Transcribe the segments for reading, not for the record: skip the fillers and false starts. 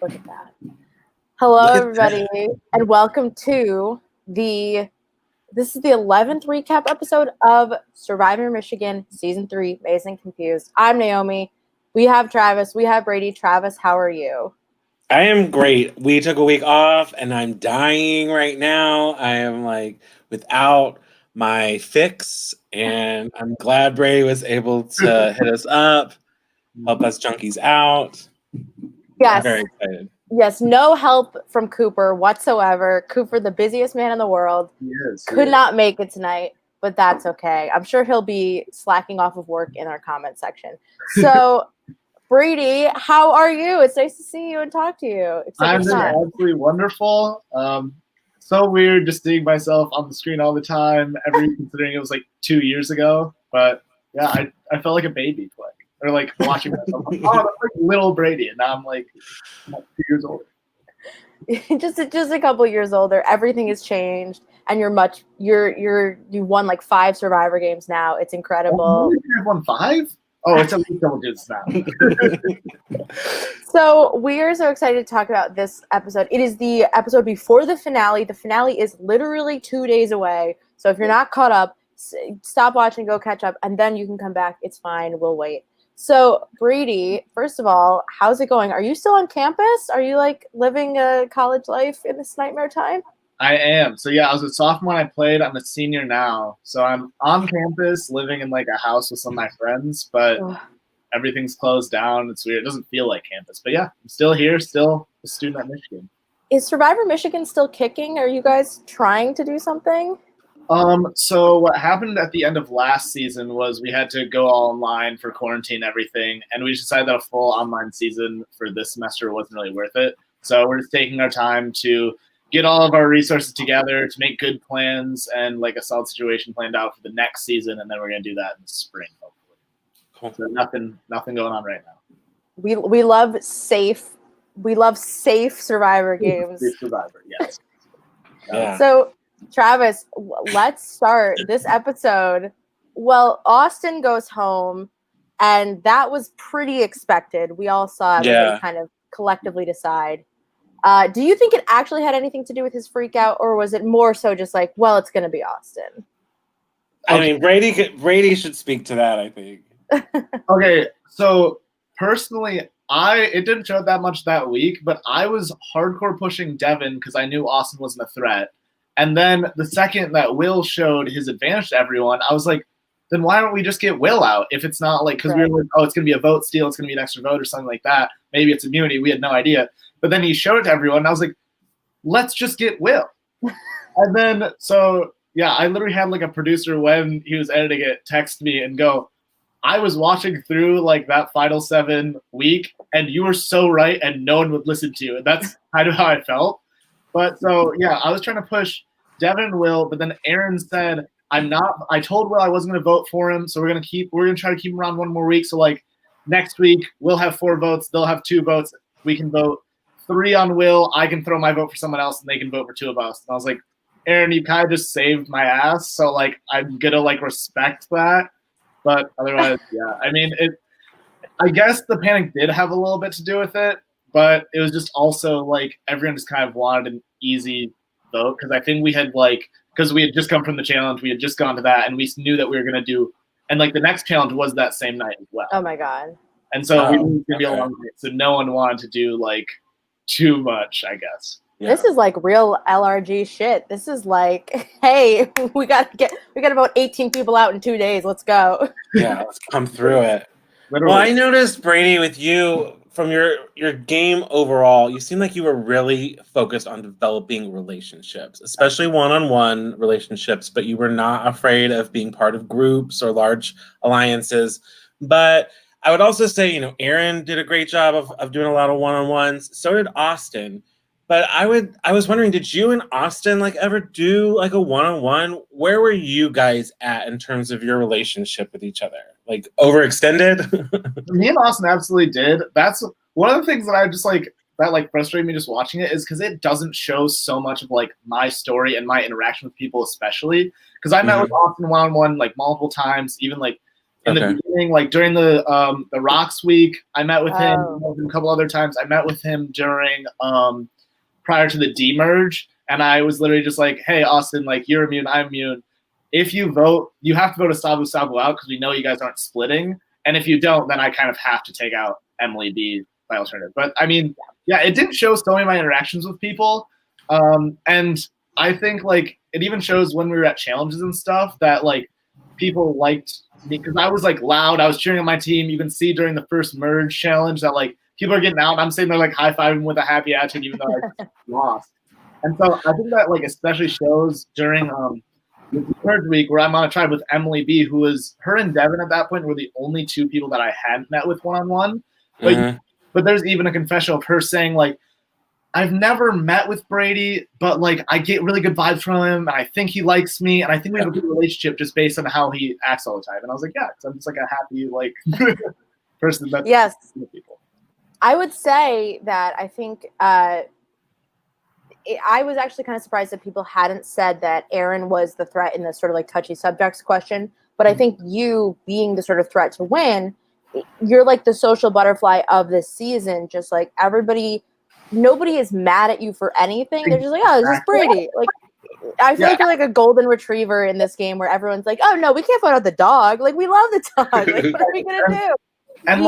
Look at that. Hello, everybody, and welcome to this is the 11th recap episode of Survivor Michigan Season 3, Maized and Confused. I'm Naomi. We have Travis. We have Brady. Travis, how are you? I am great. We took a week off, and I'm dying right now. I am without my fix, and I'm glad Brady was able to hit us up, help us junkies out. Yes. I'm very excited. Yes, no help from Cooper whatsoever. Cooper, the busiest man in the world, could not make it tonight, but that's okay. I'm sure he'll be slacking off of work in our comment section. So, Brady, how are you? It's nice to see you and talk to you. I'm doing absolutely wonderful. So weird just seeing myself on the screen all the time, considering it was like 2 years ago. But yeah, I felt like a baby playing. Or like watching myself. Oh, that's like little Brady, and now I'm like 2 years older. just a couple years older. Everything has changed, and you won like 5 Survivor games now. It's incredible. I've won 5? Oh, it's at least double digits now. So we are so excited to talk about this episode. It is the episode before the finale. The finale is literally 2 days away. So if you're not caught up, stop watching, go catch up, and then you can come back. It's fine. We'll wait. So, Brady, first of all, how's it going? Are you still on campus? Are you like living a college life in this nightmare time? I am. So yeah, I was a sophomore when I played. I'm a senior now. So I'm on campus living in like a house with some of my friends, but everything's closed down. It's weird. It doesn't feel like campus. But yeah, I'm still here, still a student at Michigan. Is Survivor Michigan still kicking? Are you guys trying to do something? So what happened at the end of last season was we had to go all online for quarantine and everything, and we decided that a full online season for this semester wasn't really worth it. So we're just taking our time to get all of our resources together to make good plans and like a solid situation planned out for the next season, and then we're gonna do that in the spring, hopefully. Cool. So nothing going on right now. We love safe Survivor games. Safe Survivor, yes. Yeah. So Travis, let's start this episode. Well, Austin goes home, and that was pretty expected. We all saw everybody kind of collectively decide. Do you think it actually had anything to do with his freak out, or was it more so just like, well, it's going to be Austin? I mean, Brady should speak to that, I think. Okay, so personally, it didn't show that much that week, but I was hardcore pushing Devin because I knew Austin wasn't a threat. And then the second that Will showed his advantage to everyone, I was like, then why don't we just get Will out? If it's not like, because we were like, oh, it's going to be a vote steal, it's going to be an extra vote or something like that. Maybe it's immunity. We had no idea. But then he showed it to everyone, and I was like, let's just get Will. And then, so, yeah, I literally had like a producer when he was editing it text me and go, I was watching through like that Final 7 week, and you were so right, and no one would listen to you. And that's kind of how I felt. But so, yeah, I was trying to push Devin and Will, but then Aaron said, I told Will I wasn't going to vote for him, so we're going to try to keep him around one more week. So, like, next week, we'll have 4 votes. They'll have 2 votes. We can vote 3 on Will. I can throw my vote for someone else, and they can vote for 2 of us. And I was like, Aaron, you kind of just saved my ass. So, like, I'm going to, like, respect that. But otherwise, yeah. I mean, I guess the panic did have a little bit to do with it, but it was just also, like, everyone just kind of wanted an easy vote because I think we had because we had just come from the challenge, we had just gone to that, and we knew that we were going to do, and like the next challenge was that same night as well. Oh my god! And so we knew it was going to be a long night, so no one wanted to do like too much, I guess. Yeah. This is like real LRG shit. This is like, hey, we got about 18 people out in 2 days. Let's go. Yeah, let's come through it. Literally. Well, I noticed, Brady, with you, from your game overall, you seem like you were really focused on developing relationships, especially one-on-one relationships, but you were not afraid of being part of groups or large alliances. But I would also say, Aaron did a great job of doing a lot of one-on-ones. So did Austin. But I was wondering, did you and Austin ever do like a one-on-one? Where were you guys at in terms of your relationship with each other? Like overextended? Me and Austin absolutely did. That's one of the things that I just that frustrated me just watching it is because it doesn't show so much of like my story and my interaction with people, especially because I met with Austin one-on-one like multiple times, even like in the beginning, like during the Rocks week. I met with him a couple other times. I met with him during prior to the demerge, and I was literally just like, hey, Austin, like you're immune, I'm immune. If you vote, you have to vote a Sabu Sabu out because we know you guys aren't splitting. And if you don't, then I kind of have to take out Emily B by alternative. But I mean, yeah, it didn't show so many of my interactions with people. And I think like it even shows when we were at challenges and stuff that like people liked me because I was like loud. I was cheering on my team. You can see during the first merge challenge that like people are getting out. And I'm sitting there like high-fiving with a happy attitude even though I lost. And so I think that like especially shows during the third week where I'm on a tribe with Emily B, who was her and Devin at that point were the only two people that I hadn't met with one-on-one. But there's even a confession of her saying like, I've never met with Brady, but like I get really good vibes from him, and I think he likes me, and I think we have a good relationship just based on how he acts all the time. And I was like, yeah, so I'm just like a happy like person that people. I would say that I think I was actually kind of surprised that people hadn't said that Aaron was the threat in this sort of like touchy subjects question. But I think you being the sort of threat to win, you're like the social butterfly of this season. Just like nobody is mad at you for anything. They're just like, oh, this is Brady. Like, I feel like you're like a golden retriever in this game where everyone's like, oh no, we can't vote out the dog. Like, we love the dog. Like, what are we gonna do? And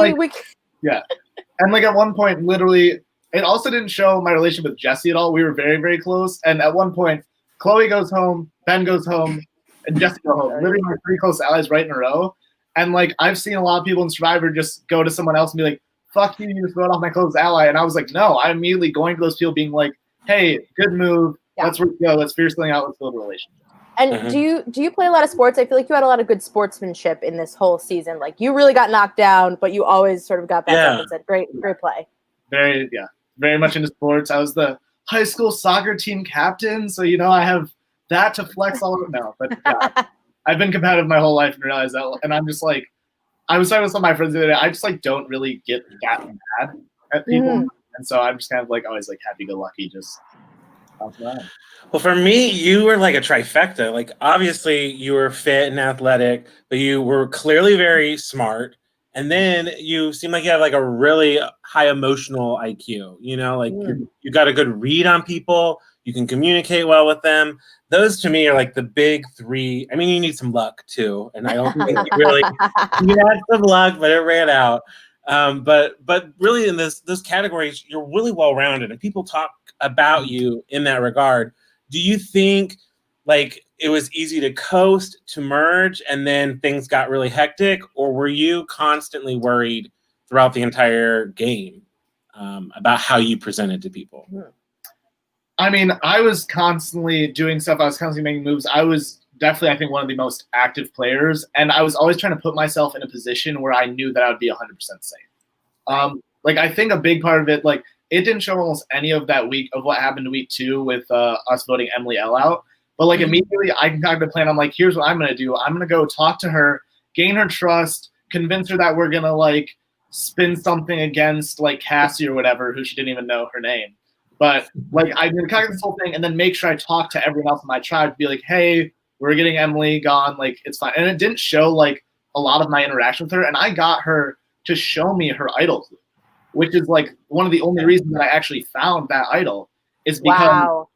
and like at one point, literally, it also didn't show my relationship with Jesse at all. We were very, very close. And at one point, Chloe goes home, Ben goes home, and Jesse go home. Literally, my three close allies right in a row. And like I've seen a lot of people in Survivor just go to someone else and be like, fuck you, you just vote off my close ally. And I was like, no, I'm immediately going to those people being like, hey, good move. Let's go. Let's figure something out. Let's build a relationship. And do you play a lot of sports? I feel like you had a lot of good sportsmanship in this whole season. Like you really got knocked down, but you always sort of got back up and said, great play. Very much into sports. I was the high school soccer team captain, so I have that to flex all over. No, but I've been competitive my whole life and realized that. And I'm just like, I was talking with some of my friends the other day. I just like don't really get that mad at people, and so I'm just kind of like always like happy-go-lucky, just. Well, for me, you were like a trifecta. Like, obviously, you were fit and athletic, but you were clearly very smart. And then you seem like you have like a really high emotional IQ. Like you got a good read on people. You can communicate well with them. Those to me are like the big three. I mean, you need some luck too, and I don't think you had some luck, but it ran out. But really, in those categories, you're really well rounded, and people talk about you in that regard. Do you think like it was easy to coast to merge, and then things got really hectic, or were you constantly worried throughout the entire game about how you presented to people? I mean, I was constantly doing stuff. I was constantly making moves. I was definitely, I think, one of the most active players, and I was always trying to put myself in a position where I knew that I would be 100% safe. Like, I think a big part of it, like, it didn't show almost any of that week of what happened to week 2 with us voting Emily L out. But, like, immediately I concocted a plan. I'm like, here's what I'm going to do. I'm going to go talk to her, gain her trust, convince her that we're going to, like, spin something against, like, Cassie or whatever, who she didn't even know her name. But, like, I concocted this whole thing and then make sure I talk to everyone else in my tribe to be like, hey, we're getting Emily gone. Like, it's fine. And it didn't show, like, a lot of my interaction with her. And I got her to show me her idol clue, which is, like, one of the only reasons that I actually found that idol is because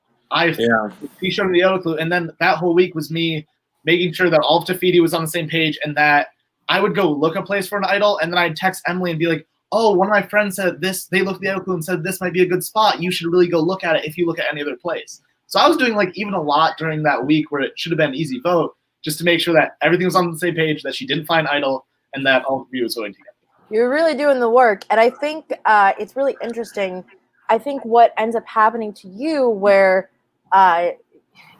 she showed me the idol clue. And then that whole week was me making sure that all of Tafiti was on the same page and that I would go look a place for an idol. And then I'd text Emily and be like, oh, one of my friends said this. They looked at the idol clue and said this might be a good spot. You should really go look at it if you look at any other place. So I was doing, like, even a lot during that week where it should have been an easy vote just to make sure that everything was on the same page, that she didn't find idol, and that all three was going together. You're really doing the work. And I think it's really interesting. I think what ends up happening to you where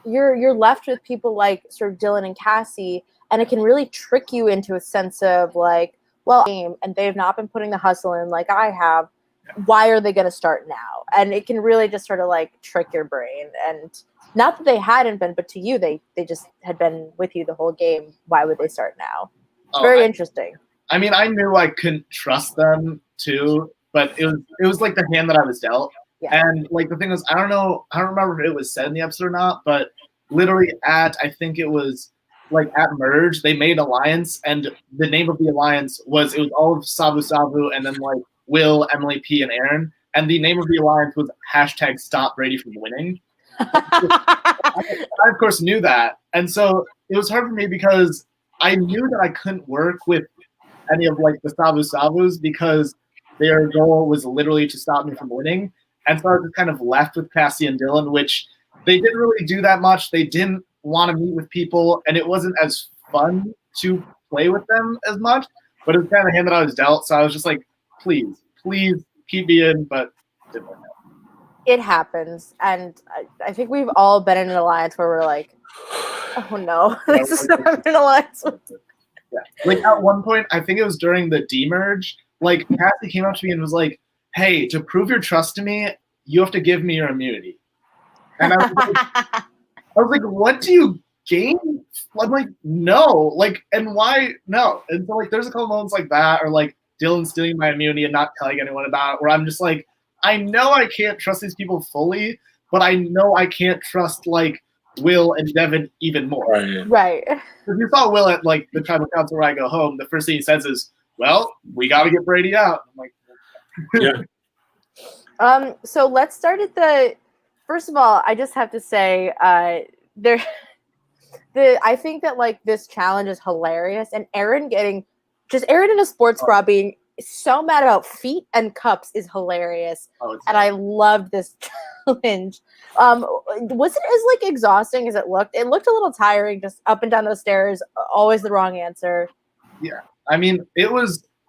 you're left with people like sort of Dylan and Cassie, and it can really trick you into a sense of like, well, and they've not been putting the hustle in like I have. Why are they going to start now? And it can really just sort of like trick your brain. And not that they hadn't been, but to you, they just had been with you the whole game. Why would they start now? It's very interesting. I mean, I knew I couldn't trust them too, but it was like the hand that I was dealt. Yeah. And like the thing was, I don't remember if it was said in the episode or not, but literally I think it was like at merge, they made alliance, and the name of the alliance was all of Savu Savu, and then like Will, Emily P, and Aaron, and the name of the alliance was hashtag Stop Brady from winning. I of course knew that, and so it was hard for me because I knew that I couldn't work with any of like the Savu Savus because their goal was literally to stop me from winning, and so I was just kind of left with Cassie and Dylan, which they didn't really do that much. They didn't want to meet with people, and it wasn't as fun to play with them as much. But it was kind of the hand that I was dealt, so I was just like, please keep me in, but didn't work out. It happens, and I think we've all been in an alliance where we're like, oh no, this is not an alliance. Yeah. Like at one point, I think it was during the demerge, like Cassie came up to me and was like, hey, to prove your trust to me, you have to give me your immunity. And I was like, what do you gain? I'm like, no. Like, and why no? And so like there's a couple moments like that, or like Dylan stealing my immunity and not telling anyone about it, where I'm just like, I know I can't trust these people fully, but I know I can't trust like Will and Devin even more. Right. If you saw Will at like the tribal council where I go home, the first thing he says is, well, we got to get Brady out. I'm like, yeah. So let's start at first of all, I just have to say, I think that like this challenge is hilarious, and Aaron in a sports bra being so mad about feet and cups is hilarious. And I loved this challenge. Was it as like exhausting as it looked? It looked a little tiring, just up and down those stairs, always the wrong answer. Yeah. I mean, it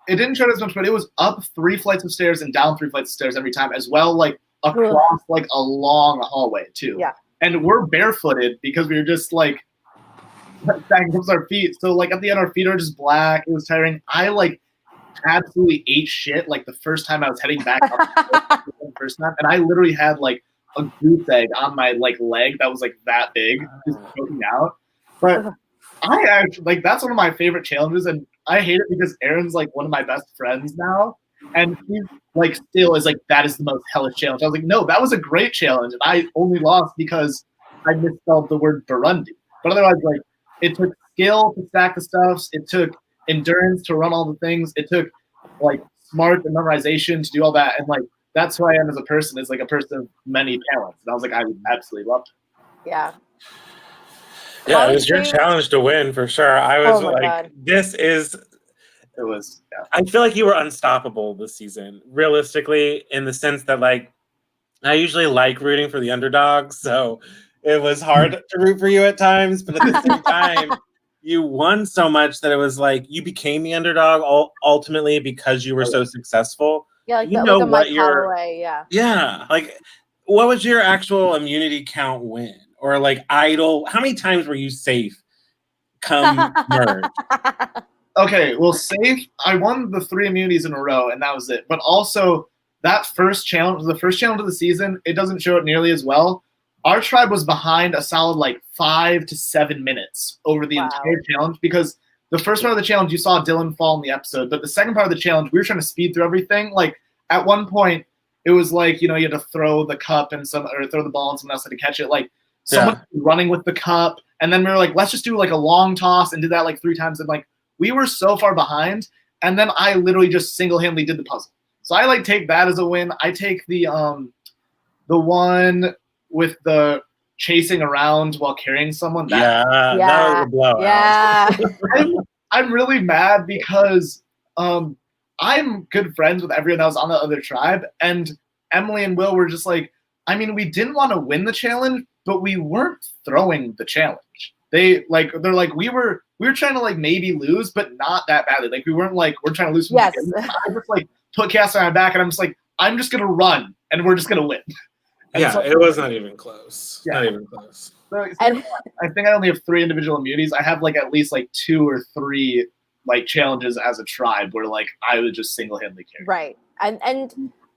didn't show as much, but it was up 3 flights of stairs and down 3 flights of stairs every time, as well, like across like a long hallway too. Yeah. And we're barefooted because we were just like stacking up our feet. So like at the end, our feet are just black. It was tiring. I like absolutely ate shit like the first time I was heading back up the first time, and I literally had like a goose egg on my like leg that was like that big, just poking out. But I actually like that's one of my favorite challenges, and I hate it because Aaron's like one of my best friends now, and he's like still is like that is the most hellish challenge. I was like, no, that was a great challenge, and I only lost because I misspelled the word Burundi. But otherwise, like it took skill to stack the stuffs, it took endurance to run all the things, it took like smart and memorization to do all that, and like that's who I am as a person, is like a person of many talents. And I was like, I absolutely loved it. Yeah. Yeah, it was your challenge to win for sure. I was like, God. It was. Yeah. I feel like you were unstoppable this season, realistically, in the sense that like I usually like rooting for the underdog, so it was hard to root for you at times, but at the same time, you won so much that it was like you became the underdog ultimately because you were so successful. Yeah, like, you like know a what Mike Holloway, yeah. Yeah, like what was your actual immunity count win? Or like idol, how many times were you safe come merge? Okay, well, safe. I won the 3 immunities in a row, and that was it. But also, that first challenge, the first challenge of the season, it doesn't show it nearly as well. Our tribe was behind a solid like 5 to 7 minutes over the entire challenge, because the first part of the challenge you saw Dylan fall in the episode, but the second part of the challenge we were trying to speed through everything. Like at one point, it was like you had to throw the cup and throw the ball and someone else had to catch it. Like someone running with the cup, and then we were like, let's just do like a long toss and did that like 3 times, and like. We were so far behind, and then I literally just single-handedly did the puzzle. So I like take that as a win. I take the one with the chasing around while carrying someone. That was a blowout. Yeah. I'm really mad because I'm good friends with everyone that was on the other tribe, and Emily and Will were just like, I mean, we didn't want to win the challenge, but we weren't throwing the challenge. They're like we were trying to like maybe lose, but not that badly. Like we weren't like we're trying to lose. Yes. I just like put Cass on my back, and I'm just like I'm just gonna run, and we're just gonna win. And yeah, so, it was not even close. Yeah. Not even close. So I think I only have 3 individual immunities. I have like at least like 2 or 3 like challenges as a tribe where like I would just single-handedly carry. Right. And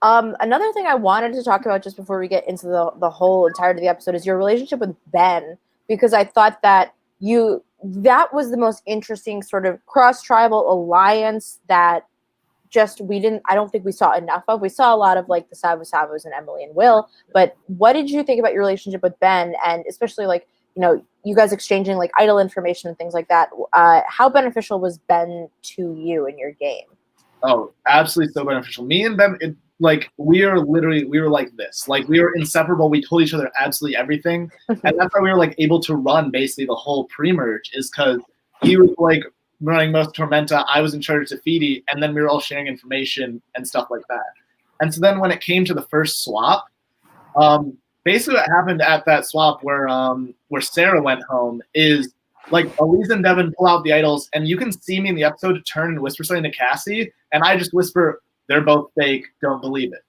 another thing I wanted to talk about just before we get into the whole entirety of the episode is your relationship with Ben. Because I thought that that was the most interesting sort of cross-tribal alliance that I don't think we saw enough of. We saw a lot of like the Savu Savus and Emily and Will, but what did you think about your relationship with Ben, and especially like you guys exchanging like idol information and things like that. How beneficial was Ben to you in your game? Oh, absolutely so beneficial. Me and Ben, we were like this. Like, we were inseparable. We told each other absolutely everything. And that's why we were like able to run basically the whole pre-merge, is because he was like running most Tormenta, I was in charge of Tafiti, and then we were all sharing information and stuff like that. And so then when it came to the first swap, basically what happened at that swap where Sarah went home is like Elise and Devin pull out the idols, and you can see me in the episode turn and whisper something to Cassie, and I just whisper, "They're both fake, don't believe it."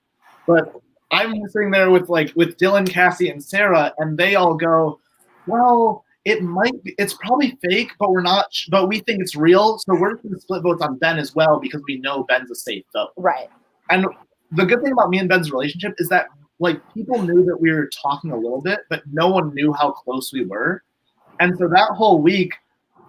But I'm sitting there with Dylan, Cassie, and Sarah, and they all go, "Well, it's probably fake, but but we think it's real, so we're going to split votes on Ben as well because we know Ben's a safe vote." Right. And the good thing about me and Ben's relationship is that people knew that we were talking a little bit, but no one knew how close we were. And so that whole week,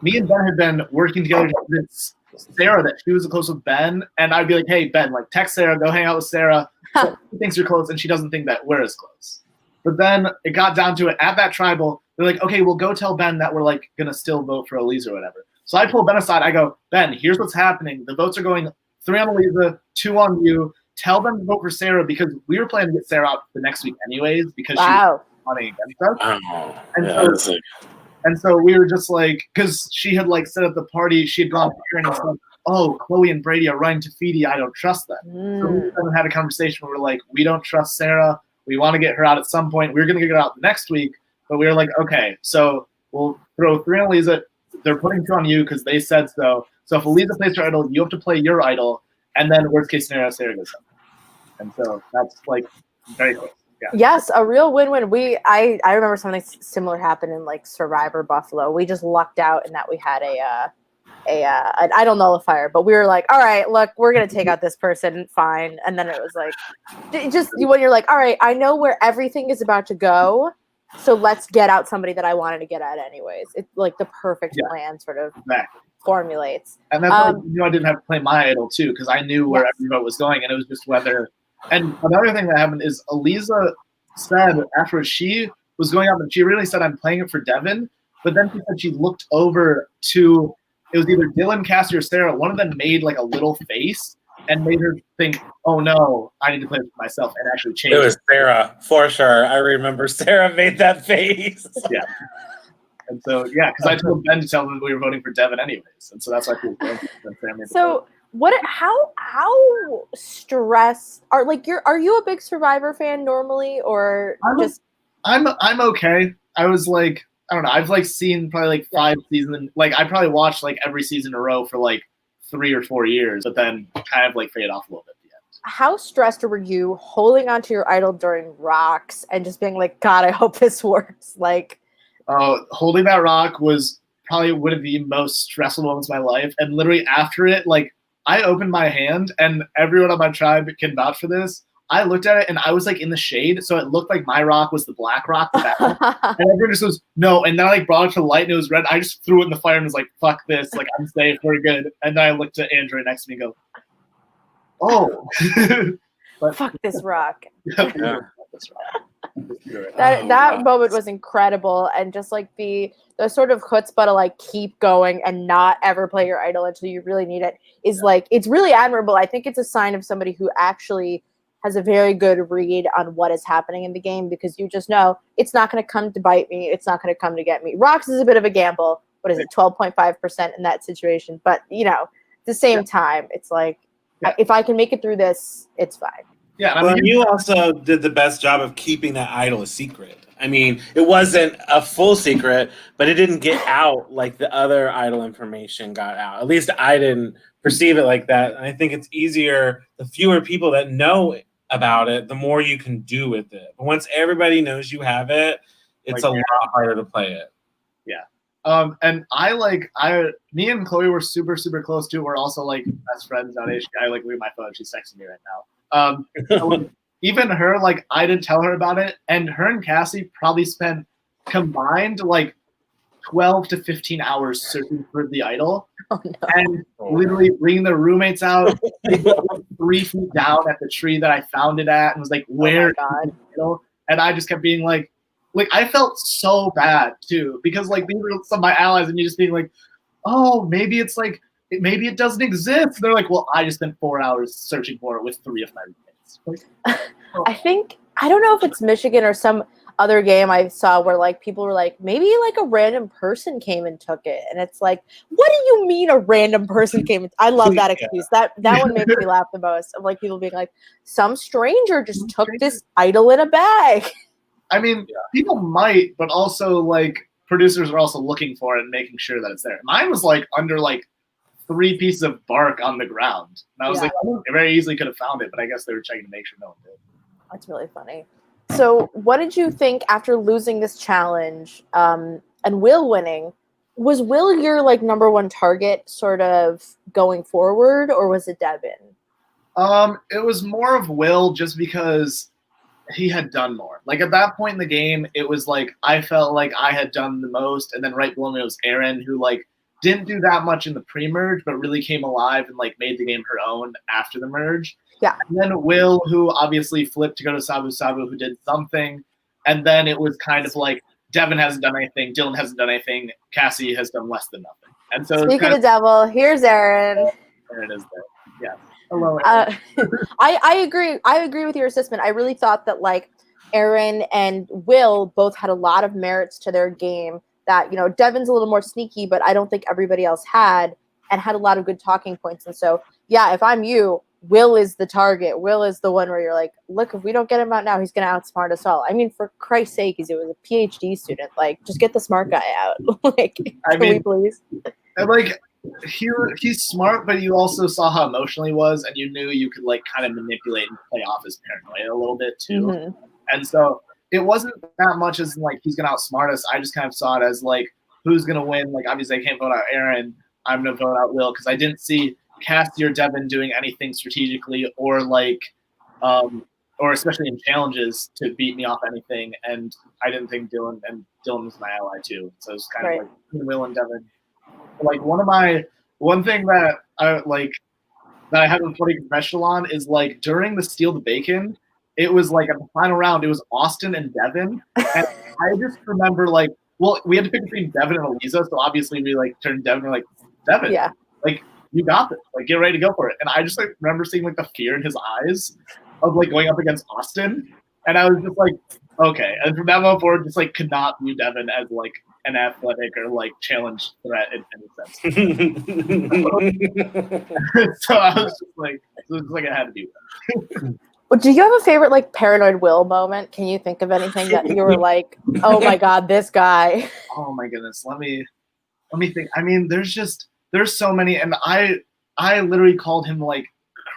me and Ben had been working together to convince Sarah that she was close with Ben, and I'd be like, "Hey, Ben, text Sarah, go hang out with Sarah. She thinks you're close, and she doesn't think that we're as close." But then it got down to it at that tribal. They're like, "Okay, we'll go tell Ben that we're gonna still vote for Elisa or whatever." So I pull Ben aside. I go, "Ben, here's what's happening. The votes are going 3 on Elisa, 2 on you. Tell them to vote for Sarah because we were planning to get Sarah out the next week anyways because she was running against us." And so we were just because she had set up the party, she had gone here and said, "Oh, Chloe and Brady are running to Tafiti. I don't trust them." So we had a conversation where we're like, "We don't trust Sarah. We want to get her out at some point. We're going to get her out next week." But we were like, "Okay, so we'll throw 3 on Elisa. They're putting 2 on you because they said so. So if Elisa plays her idol, you have to play your idol. And then worst case scenario, Sarah goes up." And so that's very close. Yeah. Yes, a real win-win. I remember something similar happened in Survivor Buffalo. We just lucked out in that we had an idol nullifier, but we were like, "All right, look, we're gonna take out this person, fine." And then it was when you're like, "All right, I know where everything is about to go, so let's get out somebody that I wanted to get at anyways." It's the perfect plan sort of formulates. And that's why I didn't have to play my idol too, because I knew where every vote was going, and it was just whether. And another thing that happened is Elisa said afterwards she was going up and she really said, "I'm playing it for Devin," but then she said she looked over to, it was either Dylan, Cassie, or Sarah. One of them made a little face and made her think, "Oh no, I need to play it for myself," and actually change. It was Sarah, for sure. I remember Sarah made that face. Yeah. And so, because I told Ben to tell them we were voting for Devin anyways. And so that's why people voted for family. So how stressed are you a big Survivor fan normally, or I'm okay. I was I don't know, I've seen probably 5 seasons, I probably watched every season in a row for 3 or 4 years, but then kind of fade off a little bit at the end. How stressed were you holding onto your idol during rocks and just being like, "God, I hope this works"? Holding that rock was probably one of the most stressful moments of my life. And literally after it, I opened my hand, and everyone on my tribe can vouch for this. I looked at it, and I was in the shade, so it looked like my rock was the black rock. And everyone just goes, "No." And then I brought it to light, and it was red. I just threw it in the fire and was like, "Fuck this! I'm safe, we're good." And then I looked at Andrew next to me and go, "Oh, but, fuck this rock." Yeah. That moment was incredible, and just the sort of chutzpah to keep going and not ever play your idol until you really need it is it's really admirable. I think it's a sign of somebody who actually has a very good read on what is happening in the game, because you just know it's not going to come to bite me, it's not going to come to get me. Rocks is a bit of a gamble. What is it, 12.5% in that situation? But at the same time, it's if I can make it through this, it's fine. Yeah, well, you also did the best job of keeping that idol a secret. I mean, it wasn't a full secret, but it didn't get out like the other idol information got out. At least I didn't perceive it like that. And I think it's easier, the fewer people that know about it, the more you can do with it. But once everybody knows you have it, it's a lot harder to play it. Yeah. And me and Chloe were super, super close too. We're also best friends nowadays. I look at my phone, she's texting me right now. Even her, I didn't tell her about it, and her and Cassie probably spent combined 12 to 15 hours searching for the idol, and literally bringing their roommates out. They got 3 feet down at the tree that I found it at, and was like, "Where is the idol?" And I just kept being like, like I felt so bad too because like these are some of my allies, and you just being like, oh, maybe it's like maybe it doesn't exist. They're like, well, I just spent 4 hours searching for it with 3 of my roommates. Like, I don't know if it's Michigan or some other game I saw where like people were like, maybe like a random person came and took it, and it's like, what do you mean a random person came? I love that excuse. That one makes me laugh the most. Of like people being like, some stranger just took this idol in a bag. I mean, people might, but also like producers are also looking for it and making sure that it's there. Mine was like under like 3 pieces of bark on the ground. And I was like, I very easily could have found it, but I guess they were checking to make sure no one did. That's really funny. So what did you think after losing this challenge and Will winning? Was Will your like number one target sort of going forward, or was it Devin? It was more of Will just because he had done more. Like at that point in the game, it was like I felt like I had done the most, and then right below me was Erin, who like didn't do that much in the pre-merge, but really came alive and like made the game her own after the merge. Yeah. And then Will, who obviously flipped to go to Sabu Sabu, who did something. And then it was kind of like Devin hasn't done anything, Dylan hasn't done anything, Cassie has done less than nothing. And so speaking of the devil, here's Erin. There it is there. Yeah. Hello. I agree. I agree with your assessment. I really thought that like Erin and Will both had a lot of merits to their game that, you know, Devin's a little more sneaky, but I don't think everybody else had, and had a lot of good talking points. And so, yeah, if I'm you, Will is the target. Will is the one where you're like, look, if we don't get him out now, he's going to outsmart us all. I mean, for Christ's sake, he was a PhD student. Like, just get the smart guy out. Like, can we please? And like, he's smart, but you also saw how emotional he was, and you knew you could like kind of manipulate and play off his paranoia a little bit too. Mm-hmm. And so it wasn't that much as like he's gonna outsmart us. I just kind of saw it as like who's gonna win. Like obviously I can't vote out Erin. I'm gonna vote out Will because I didn't see Cassie or Devin doing anything strategically or like or especially in challenges to beat me off anything. And I didn't think Dylan was my ally too. So it's kind of like Will and Devin. Like one thing that I have a funny confessional on is like during the Steal the Bacon, it was like at the final round, it was Austin and Devin. And I just remember like, well, we had to pick between Devin and Eliza, so obviously we like turned Devin, we're like, Devin, like you got this, like get ready to go for it. And I just like remember seeing like the fear in his eyes of like going up against Austin. And I was just like, okay. And from that moment forward, just like could not view Devin as like an athletic or like challenge threat in any sense. So I was just like, I had to do that. Well, do you have a favorite like paranoid Will moment? Can you think of anything that you were like, oh my god, this guy? Oh my goodness, let me think. I mean, there's so many, and I literally called him like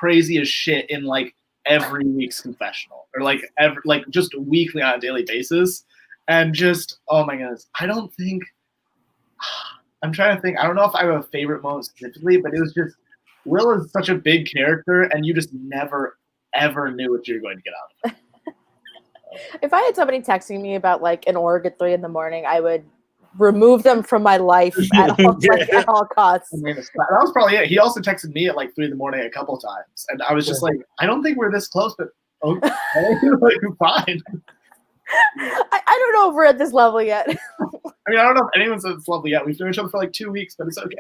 crazy as shit in like every week's confessional, or like just weekly on a daily basis. And just, oh my goodness, I'm trying to think. I don't know if I have a favorite moment specifically, but it was just, Will is such a big character, and you just never, ever knew what you were going to get out of it. If I had somebody texting me about like an org at 3 a.m, I would remove them from my life at all costs. I mean, that was probably it. He also texted me at like 3 a.m. a couple times, and I was just like, I don't think we're this close, but okay, like, fine. I don't know if we're at this level yet. I mean, I don't know if anyone's at this level yet. We've known each other for like 2 weeks, but it's okay.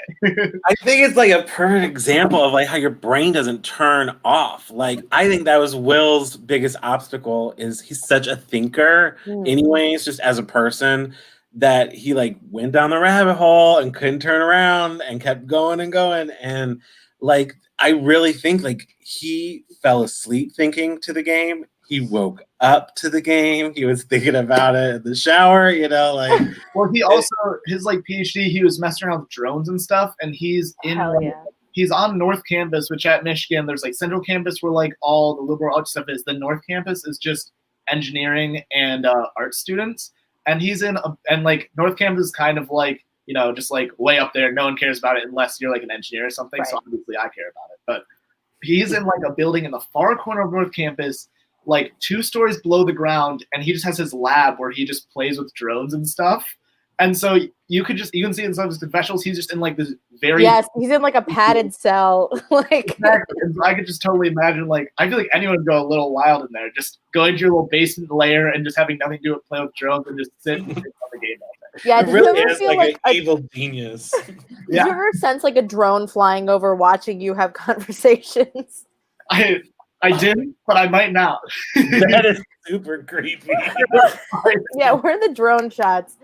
I think it's like a perfect example of like how your brain doesn't turn off. Like I think that was Will's biggest obstacle is he's such a thinker anyways, just as a person, that he like went down the rabbit hole and couldn't turn around and kept going and going. And like, I really think like he fell asleep thinking to the game. He woke up to the game. He was thinking about it in the shower, you know, like. Well, he also, his like PhD, he was messing around with drones and stuff, and he's he's on North Campus, which at Michigan, there's like Central Campus where like all the liberal arts stuff is. The North Campus is just engineering and art students, and he's and like North Campus is kind of like, you know, just like way up there. No one cares about it unless you're like an engineer or something. Right. So obviously I care about it, but he's in like a building in the far corner of North Campus, like 2 stories below the ground, and he just has his lab where he just plays with drones and stuff. And so you can see in some of his confessionals, he's just in like this very Yes, he's in like a padded cell. Like exactly. And so I could just totally imagine, like, I feel like anyone would go a little wild in there, just going to your little basement lair and just having nothing to do with play with drones and just sit and think on the game all day. yeah, It did you really ever is feel like like an evil genius. did you ever sense like a drone flying over watching you have conversations? I didn't, but I might now. That is super creepy. Yeah, where are the drone shots?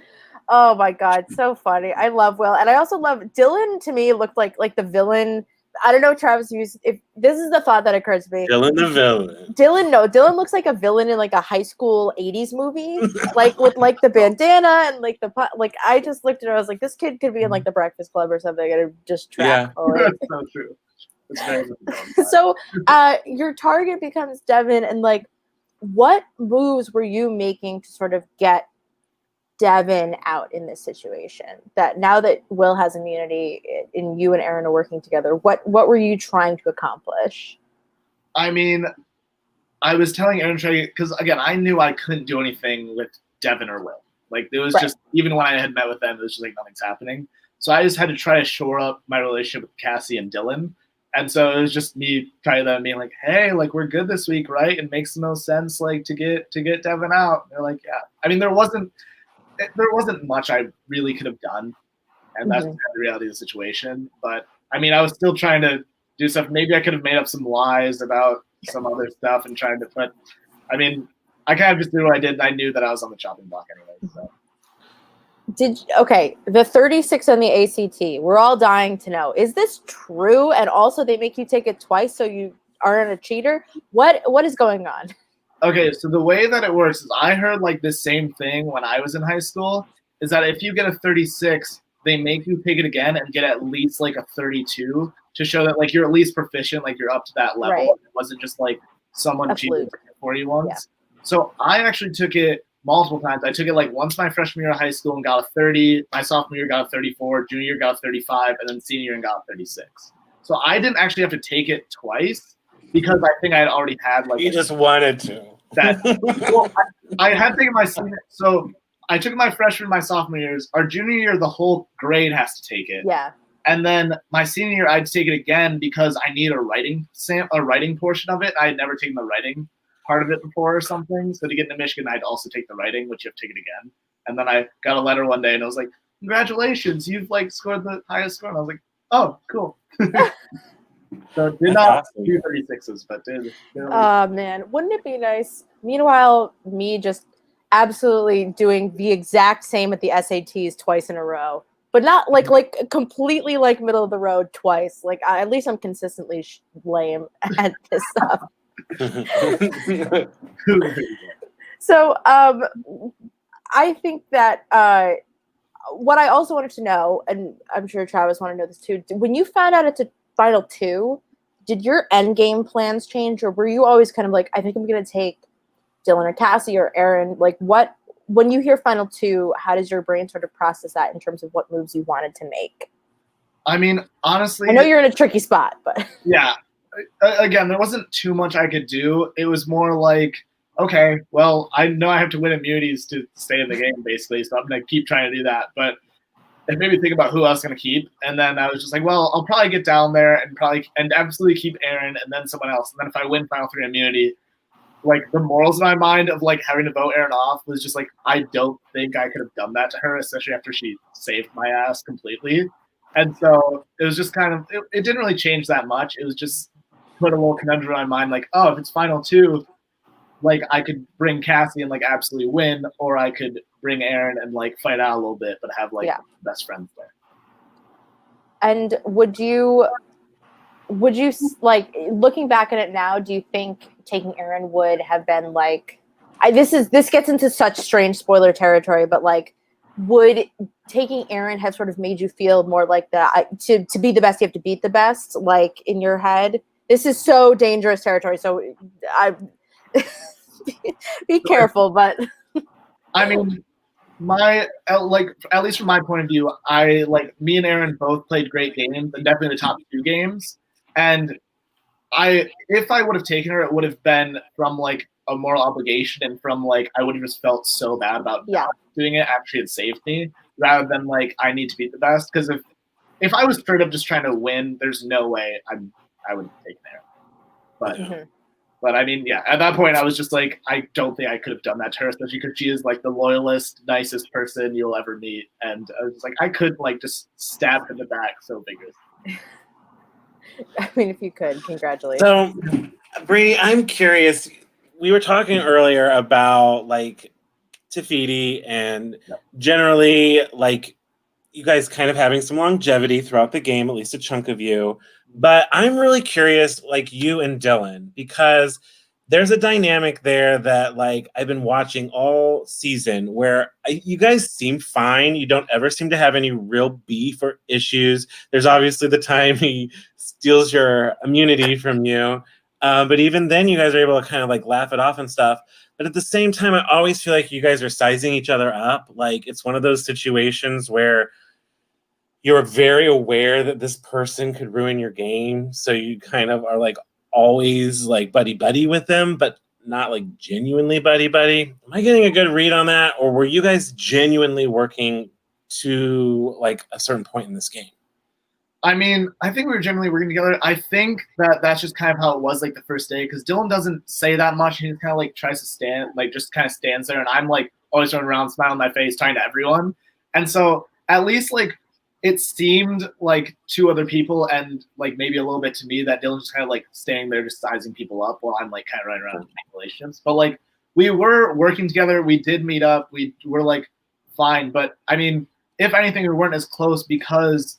Oh my god, so funny. I love Will, and I also love Dylan. To me, looked like the villain. I don't know, Travis. If this is the thought that occurs to me, Dylan the villain. Dylan looks like a villain in like a high school '80s movie, like with like the bandana and like like. I just looked at it. I was like, this kid could be in like the Breakfast Club or something, and just trap. That's so true. It's very So, your target becomes Devin, and like, what moves were you making to sort of get Devin out in this situation? That now that Will has immunity and you and Aaron are working together, what were you trying to accomplish? I mean, I was telling Aaron because again, I knew I couldn't do anything with Devin or Will. Like it was just even when I had met with them, it was just like nothing's happening. So I just had to try to shore up my relationship with Cassie and Dylan. And so it was just me kind of being like, hey, like we're good this week, right? It makes the most sense like to get Devin out. And they're like, yeah. I mean, there wasn't much I really could have done. And that's the reality of the situation. But I mean, I was still trying to do stuff. Maybe I could have made up some lies about some other stuff and trying to, but I mean, I kind of just did what I did, and I knew that I was on the chopping block anyway. So. The 36 on the ACT, we're all dying to know. Is this true? And also they make you take it twice so you aren't a cheater? What is going on? Okay, so the way that it works is I heard like this same thing when I was in high school, is that if you get a 36, they make you take it again and get at least like a 32 to show that like you're at least proficient, like you're up to that level. Right. It wasn't just like someone cheated for you once. Yeah. So I actually took it multiple times. I took it like once my freshman year of high school and got a 30. My sophomore year got a 34. Junior year got a 35, and then senior year and got a 36. So I didn't actually have to take it twice because I think I had already had like. You just wanted to. That. Well, I had taken my senior. So I took my freshman, my sophomore years. Our junior year, the whole grade has to take it. Yeah. And then my senior year, I'd take it again because I need a writing portion of it. I had never taken the writing part of it before or something. So to get into Michigan, I'd also take the writing, which you have to take it again. And then I got a letter one day and I was like, congratulations, you've like scored the highest score. And I was like, oh, cool. So did not do 36s, but did. Oh, man. Wouldn't it be nice? Meanwhile, me just absolutely doing the exact same at the SATs twice in a row. But not like completely like middle of the road twice. Like at least I'm consistently lame at this stuff. So I think that what I also wanted to know, and I'm sure Travis wanted to know this too, when you found out it's a final two, did your end game plans change, or were you always kind of like, I think I'm going to take Dylan or Cassie or Aaron? Like what, when you hear final two, how does your brain sort of process that in terms of what moves you wanted to make? I mean, honestly, I know you're in a tricky spot, but yeah. Again, there wasn't too much I could do. It was more like, okay, well, I know I have to win immunities to stay in the game, basically, so I'm going to keep trying to do that. But it made me think about who I was going to keep, and then I was just like, well, I'll probably get down there and absolutely keep Aaron and then someone else. And then if I win Final 3 immunity, like the morals in my mind of like having to vote Aaron off was just like, I don't think I could have done that to her, especially after she saved my ass completely. And so it was just kind of, it didn't really change that much. It was just put a little conundrum in my mind, like, oh, if it's final two, like I could bring Cassie and like absolutely win, or I could bring Aaron and like fight out a little bit, but have like best friends there. And would you like, looking back at it now, do you think taking Aaron would have been like, this gets into such strange spoiler territory, but like, would taking Aaron have sort of made you feel more like to be the best, you have to beat the best, like in your head? This is so dangerous territory, so I be careful. But I mean, at least from my point of view, I like me and Aaron both played great games, and definitely the top two games. And if I would have taken her, it would have been from like a moral obligation, and from like I would have just felt so bad about not doing it after she had saved me. rather than like I need to beat the best. Because if I was straight up just trying to win, there's no way I would take an Aaron. But but I mean, yeah, at that point I was just like, I don't think I could have done that to her, especially because she is like the loyalist, nicest person you'll ever meet, and I was just like, I could like just stab her in the back so vigorously. I mean, if you could, congratulations. So, Brady, I'm curious. We were talking earlier about like Tafiti and generally like you guys kind of having some longevity throughout the game, at least a chunk of you. But I'm really curious, like you and Dylan, because there's a dynamic there that like I've been watching all season where you guys seem fine. You don't ever seem to have any real beef or issues. There's obviously the time he steals your immunity from you. But even then, you guys are able to kind of like laugh it off and stuff. But at the same time, I always feel like you guys are sizing each other up. Like it's one of those situations where you're very aware that this person could ruin your game. So you kind of are like always like buddy with them, but not like genuinely buddy. Am I getting a good read on that? Or were you guys genuinely working to like a certain point in this game? I mean, I think we were generally working together. I think that that's just kind of how it was like the first day because Dylan doesn't say that much. He kind of like tries to stand, like just kind of stands there. And I'm like always running around, smiling on my face, talking to everyone. And so at least like it seemed like to other people and like maybe a little bit to me that Dylan's just kind of like staying there, just sizing people up while I'm like kind of running around making relationships. But like we were working together. We did meet up. We were like fine. But I mean, if anything, we weren't as close because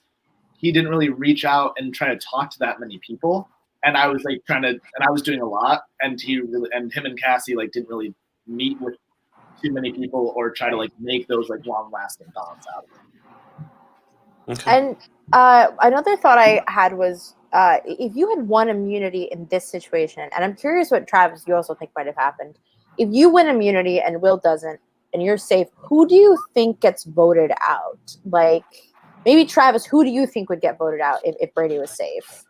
he didn't really reach out and try to talk to that many people. And I was like and I was doing a lot. And him and Cassie like didn't really meet with too many people or try to like make those like long lasting bonds out of it. Okay. And another thought I had was if you had won immunity in this situation, and I'm curious what Travis you also think might have happened. If you win immunity and Will doesn't, and you're safe, who do you think gets voted out? Like maybe Travis, who do you think would get voted out if Brady was safe?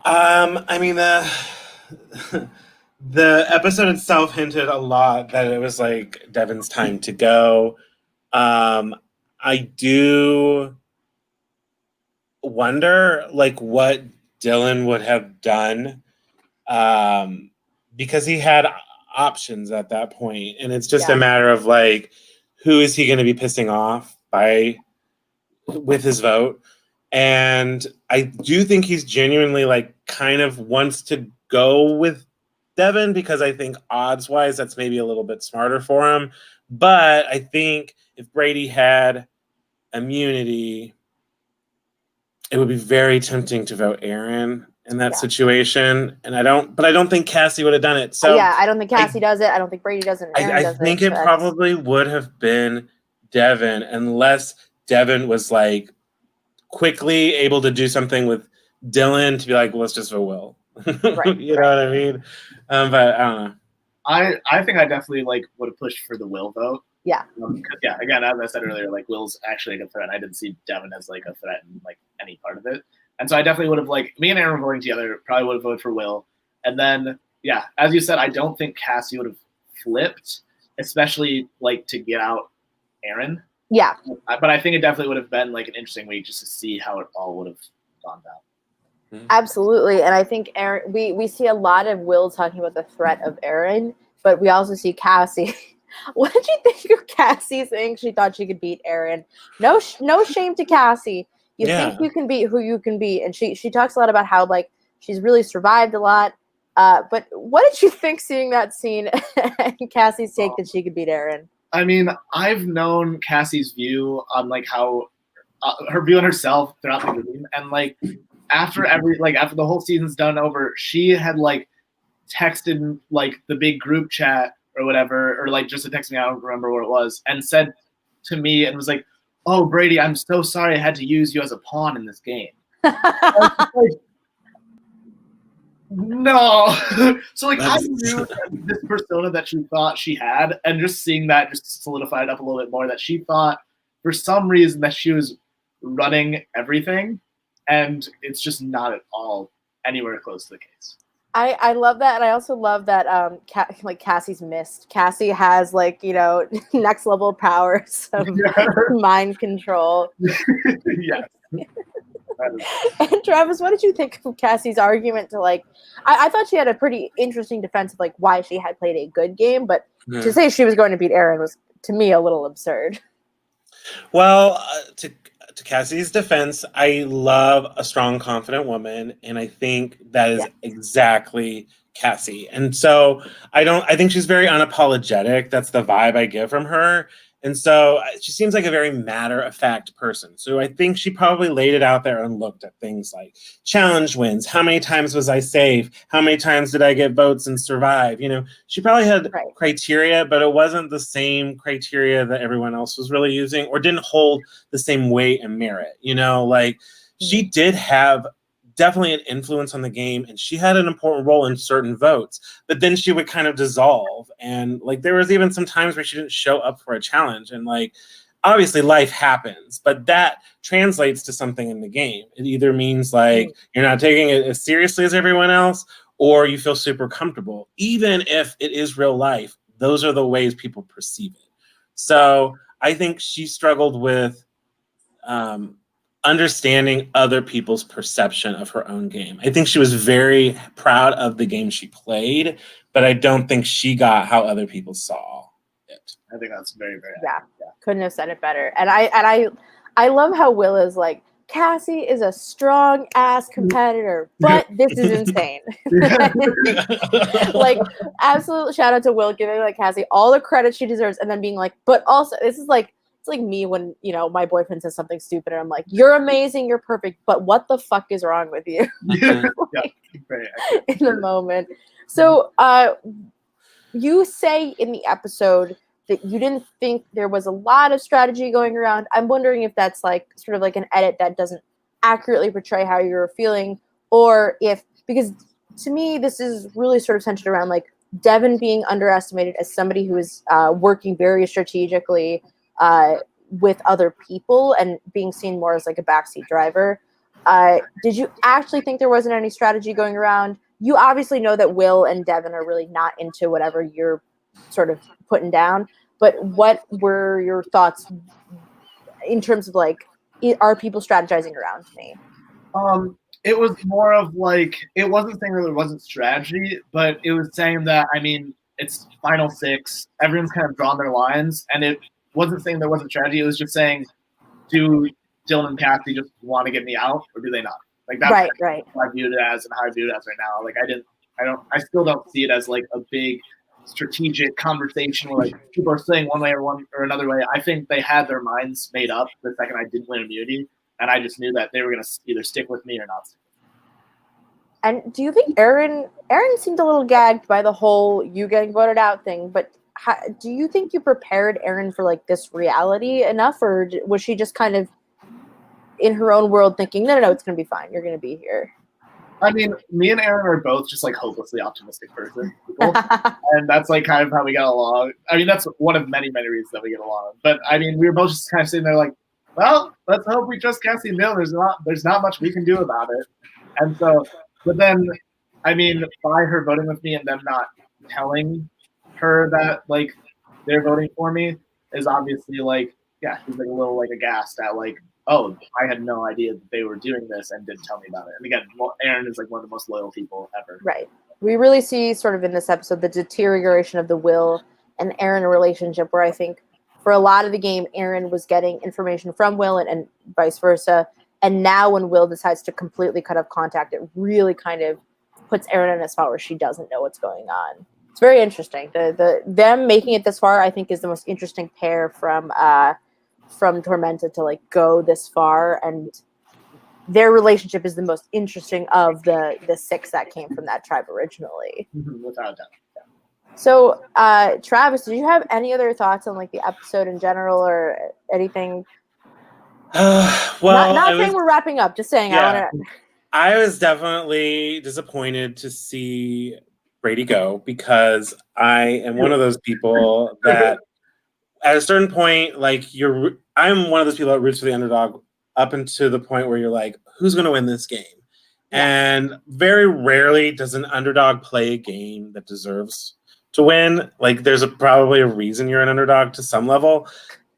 I mean, the episode itself hinted a lot that it was like Devin's time to go. I do wonder like what Dylan would have done because he had options at that point, and it's just a matter of like who is he going to be pissing off with his vote. And I do think he's genuinely like kind of wants to go with Devin because I think odds wise that's maybe a little bit smarter for him. But I think if Brady had immunity, it would be very tempting to vote Aaron in that situation. And I don't think Cassie would have done it. So I don't think Cassie does it. I don't think Brady does it. I think it probably would have been Devin unless Devin was like quickly able to do something with Dylan to be like, well, let's just vote Will. You know what I mean? But I don't know. I think I definitely like would have pushed for the Will vote. Yeah. Again, as I said earlier, like Will's actually a good threat. I didn't see Devin as like a threat in like any part of it. And so I definitely would have like me and Aaron voting together, probably would have voted for Will. And then as you said, I don't think Cassie would have flipped, especially like to get out Aaron. Yeah. But I think it definitely would have been like an interesting week just to see how it all would have gone down. Absolutely. And I think Aaron, we see a lot of Will talking about the threat of Aaron, but we also see Cassie. What did you think of Cassie saying she thought she could beat Aaron? No shame to Cassie. You think you can beat who you can beat. And she talks a lot about how like she's really survived a lot. But what did you think seeing that scene and Cassie's take that she could beat Aaron? I mean, I've known Cassie's view on like how her view on herself throughout the game, and like after the whole season's done over, she had like texted like the big group chat or whatever, or like just a text me, I don't remember what it was, and said to me and was like, "Oh, Brady, I'm so sorry I had to use you as a pawn in this game." No. So like I knew this persona that she thought she had, and just seeing that just solidified up a little bit more that she thought for some reason that she was running everything, and it's just not at all anywhere close to the case. I love that, and I also love that like Cassie's missed. Cassie has like next level powers of mind control. Yes. And Travis, what did you think of Cassie's argument to like? I thought she had a pretty interesting defense of like why she had played a good game, but to say she was going to beat Aaron was to me a little absurd. Well, to Cassie's defense, I love a strong, confident woman, and I think that is exactly Cassie. And so I think she's very unapologetic. That's the vibe I get from her. And so she seems like a very matter-of-fact person. So I think she probably laid it out there and looked at things like challenge wins. How many times was I safe? How many times did I get votes and survive? She probably had criteria, but it wasn't the same criteria that everyone else was really using or didn't hold the same weight and merit. She did have definitely an influence on the game, and she had an important role in certain votes, but then she would kind of dissolve, and there was even some times where she didn't show up for a challenge, and obviously life happens, but that translates to something in the game. It either means you're not taking it as seriously as everyone else, or you feel super comfortable. Even if it is real life, those are the ways people perceive it. So I think she struggled with understanding other people's perception of her own game. I think she was very proud of the game she played, but I don't think she got how other people saw it. I think that's very, very Couldn't have said it better. And I love how Will is like, Cassie is a strong ass competitor, but this is insane. Absolute shout out to Will giving Cassie all the credit she deserves, and then being like, but also this is it's like me when my boyfriend says something stupid and I'm like, you're amazing, you're perfect, but what the fuck is wrong with you? In the moment. So you say in the episode that you didn't think there was a lot of strategy going around. I'm wondering if that's sort of an edit that doesn't accurately portray how you're feeling, or because to me this is really sort of centered around Devin being underestimated as somebody who is working very strategically with other people and being seen more as a backseat driver. Did you actually think there wasn't any strategy going around? You obviously know that Will and Devin are really not into whatever you're sort of putting down, but what were your thoughts in terms of are people strategizing around me? It was more of it wasn't saying that there wasn't strategy, but it was saying that, it's final six, everyone's kind of drawn their lines, and it wasn't saying there wasn't strategy, it was just saying, do Dylan and Kathy just want to get me out, or do they not? That's right. How I viewed it as and how I viewed it as right now. I still don't see it as a big strategic conversation where people are saying one way or another way. I think they had their minds made up the second I didn't win immunity, and I just knew that they were going to either stick with me or not. And do you think Aaron seemed a little gagged by the whole you getting voted out thing, but do you think you prepared Aaron for this reality enough, or was she just kind of in her own world thinking, no, it's going to be fine, you're going to be here? Me and Aaron are both just hopelessly optimistic people, and that's kind of how we got along. That's one of many, many reasons that we get along. But we were both just kind of sitting there well, let's hope we trust Cassie and Bill. There's not much we can do about it. And so, but then, by her voting with me and them not telling her that they're voting for me is obviously she's a little aghast at oh, I had no idea that they were doing this and didn't tell me about it. And again, Aaron is one of the most loyal people ever. Right. We really see sort of in this episode the deterioration of the Will and Aaron relationship, where I think for a lot of the game, Aaron was getting information from Will and vice versa. And now when Will decides to completely cut off contact, it really kind of puts Aaron in a spot where she doesn't know what's going on. It's very interesting. Them making it this far, I think, is the most interesting pair from Tormenta to go this far, and their relationship is the most interesting of the six that came from that tribe originally. Without a doubt. Yeah. So, Travis, did you have any other thoughts on the episode in general or anything? Well, not saying we're wrapping up, just saying. Yeah, I was definitely disappointed to see Brady go, because I am one of those people that at a certain point, I'm one of those people that roots for the underdog up until the point where you're who's going to win this game? And very rarely does an underdog play a game that deserves to win. Like, there's probably a reason you're an underdog to some level.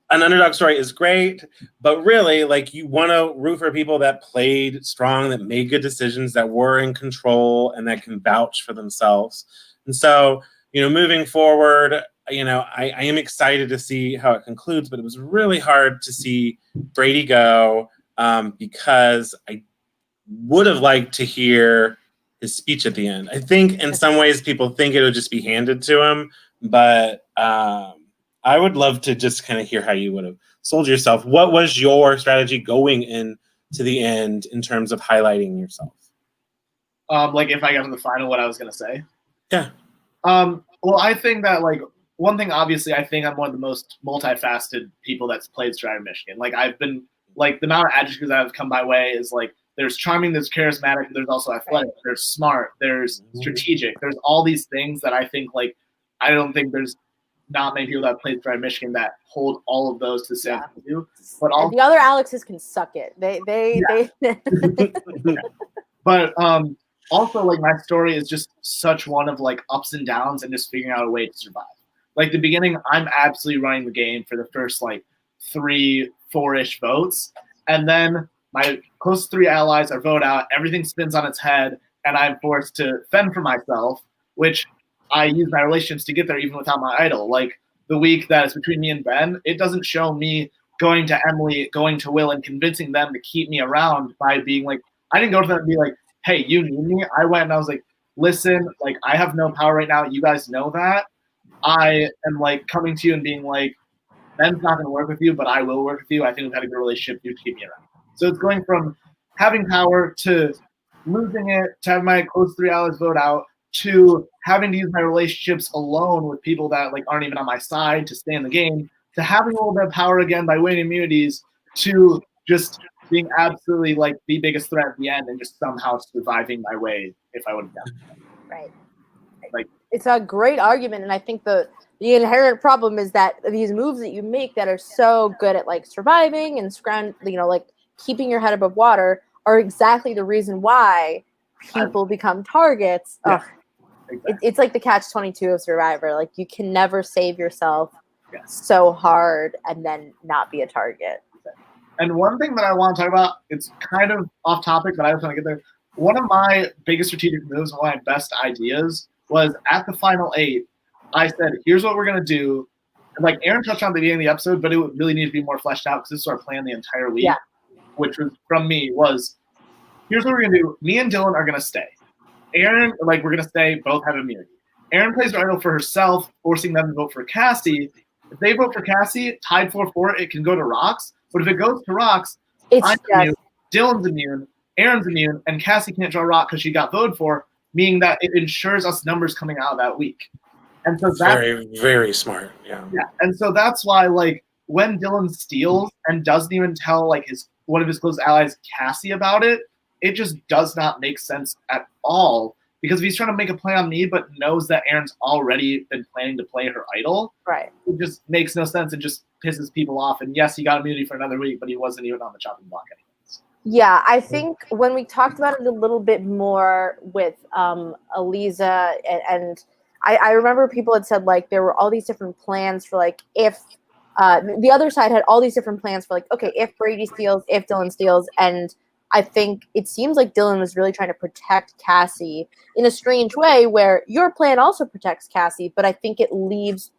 An underdog story is great, but really, like, you want to root for people that played strong, that made good decisions, that were in control, and that can vouch for themselves. And so, moving forward, I am excited to see how it concludes, but it was really hard to see Brady go because I would have liked to hear his speech at the end. I think in some ways people think it would just be handed to him, but I would love to just kind of hear how you would have sold yourself. What was your strategy going into the end in terms of highlighting yourself? Like if I got to the final, what I was gonna say. Yeah. Well, I think that like one thing, obviously, I think I'm one of the most multifaceted people that's played Survivor Michigan. Like I've been like the amount of adjectives that have come my way is like there's charming, there's charismatic, there's also athletic, there's smart, there's strategic, there's all these things that I think like I don't think there's not many people that played Survivor Michigan that hold all of those to the same view. But all the other Alexes can suck it. They But also like my story is just such one of like ups and downs and just figuring out a way to survive. Like the beginning, I'm absolutely running the game for the first like 3-4-ish votes, and then my close 3 allies are vote out. Everything spins on its head, and I'm forced to fend for myself, which I use my relationships to get there even without my idol. Like the week that is between me and Ben, it doesn't show me going to Emily, going to Will, and convincing them to keep me around by being like, I didn't go to them and be like, hey, you need me. I went and I was like, listen, like I have no power right now. You guys know that. I am like coming to you and being like, Ben's not going to work with you, but I will work with you. I think we've had a good relationship. You keep me around. So it's going from having power to losing it, to have my close 3 allies vote out, to having to use my relationships alone with people that like aren't even on my side to stay in the game, to having a little bit of power again by winning immunities, to just being absolutely like the biggest threat at the end and just somehow surviving my way if I would have done it. Right. Like it's a great argument, and I think the inherent problem is that these moves that you make that are so good at like surviving and like keeping your head above water are exactly the reason why people become targets. Yeah, exactly. It's like the catch-22 of Survivor. Like you can never save yourself so hard and then not be a target. And one thing that I want to talk about, it's kind of off topic, but I just want to get there. One of my biggest strategic moves, one of my best ideas, was at the final 8, I said, here's what we're going to do. And like Aaron touched on at the beginning of the episode, but it would really need to be more fleshed out because this is our plan the entire week, which was from me, was here's what we're going to do. Me and Dylan are going to stay. Aaron, like we're going to stay, both have immunity. Aaron plays her idol for herself, forcing them to vote for Cassie. If they vote for Cassie, tied 4-4, it can go to Rocks. But if it goes to Rocks, I'm immune, Dylan's immune, Aaron's immune, and Cassie can't draw Rock because she got voted for, meaning that it ensures us numbers coming out of that week. And so that's very, very smart. Yeah. And so that's why, like, when Dylan steals and doesn't even tell like one of his close allies, Cassie, about it, it just does not make sense at all. Because if he's trying to make a play on me, but knows that Aaron's already been planning to play her idol, right? It just makes no sense and just pisses people off. And yes, he got immunity for another week, but he wasn't even on the chopping block anyways. Yeah, I think when we talked about it a little bit more with Aliza, and I remember people had said like there were all these different plans for like if the other side had all these different plans for like, okay, if Brady steals, if Dylan steals, and I think it seems like Dylan was really trying to protect Cassie in a strange way where your plan also protects Cassie, but I think it leaves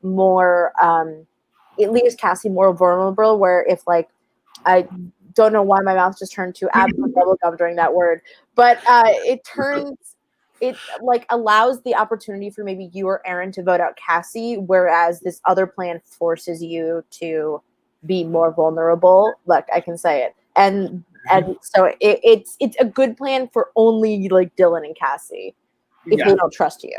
Cassie more vulnerable where if like, I don't know why my mouth just turned to absolute bubblegum during that word, but it like allows the opportunity for maybe you or Aaron to vote out Cassie, whereas this other plan forces you to be more vulnerable. Look, I can say it. And so it's a good plan for only like Dylan and Cassie if they don't trust you.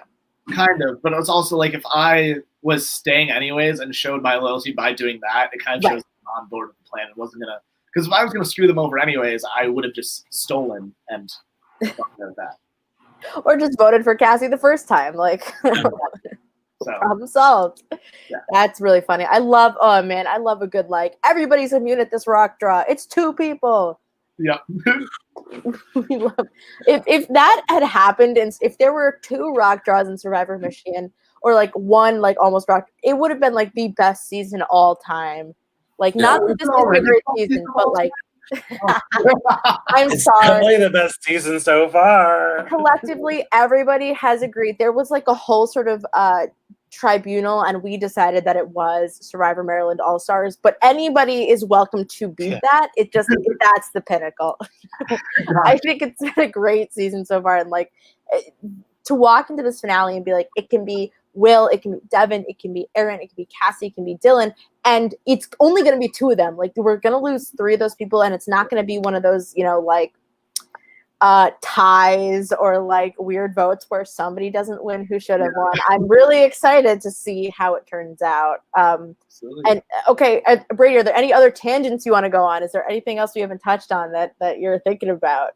Kind of, but it's also like if I was staying anyways and showed my loyalty by doing that, it kind of shows I'm on board with the plan. It wasn't gonna, because if I was gonna screw them over anyways, I would have just stolen and done that, or just voted for Cassie the first time. Like problem solved. Yeah. That's really funny. I love a good like everybody's immune at this rock draw. It's 2 people. Yeah. We love if that had happened and if there were 2 rock draws in Survivor Michigan or like one like almost rock, it would have been like the best season all time. Like not that this is a great season, but like I'm It's sorry. definitely the best season so far. Collectively, everybody has agreed. There was like a whole sort of tribunal, and we decided that it was Survivor Maryland All Stars. But anybody is welcome to beat that. That's the pinnacle. I think it's been a great season so far, and like to walk into this finale and be like, it can be Will, it can be Devin, it can be Aaron, it can be Cassie, it can be Dylan, and it's only going to be 2 of them. Like we're going to lose 3 of those people, and it's not going to be one of those, like ties or like weird votes where somebody doesn't win who should have won. I'm really excited to see how it turns out. And okay, Brady, are there any other tangents you want to go on? Is there anything else we haven't touched on that you're thinking about?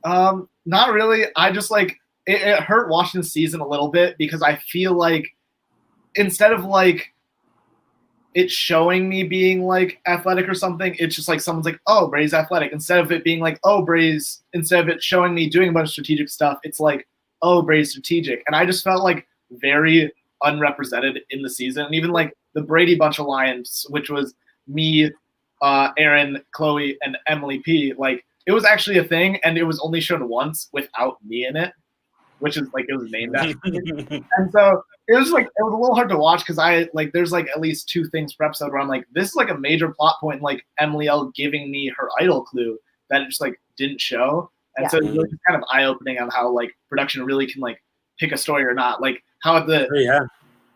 Not really. I just like it hurt watching the season a little bit because I feel like instead of like it showing me being like athletic or something, it's just like someone's like, oh, Brady's athletic. Instead of it being like, oh, instead of it showing me doing a bunch of strategic stuff, it's like, oh, Brady's strategic. And I just felt like very unrepresented in the season. And even like the Brady Bunch Alliance, which was me, Aaron, Chloe, and Emily P, like it was actually a thing and it was only shown once without me in it, which is like it was named after me. And so it was a little hard to watch because I like there's like at least 2 things per episode where I'm like, this is like a major plot point, like Emily L giving me her idol clue that it just like didn't show. And so it's really kind of eye-opening on how like production really can like pick a story or not. Like how at the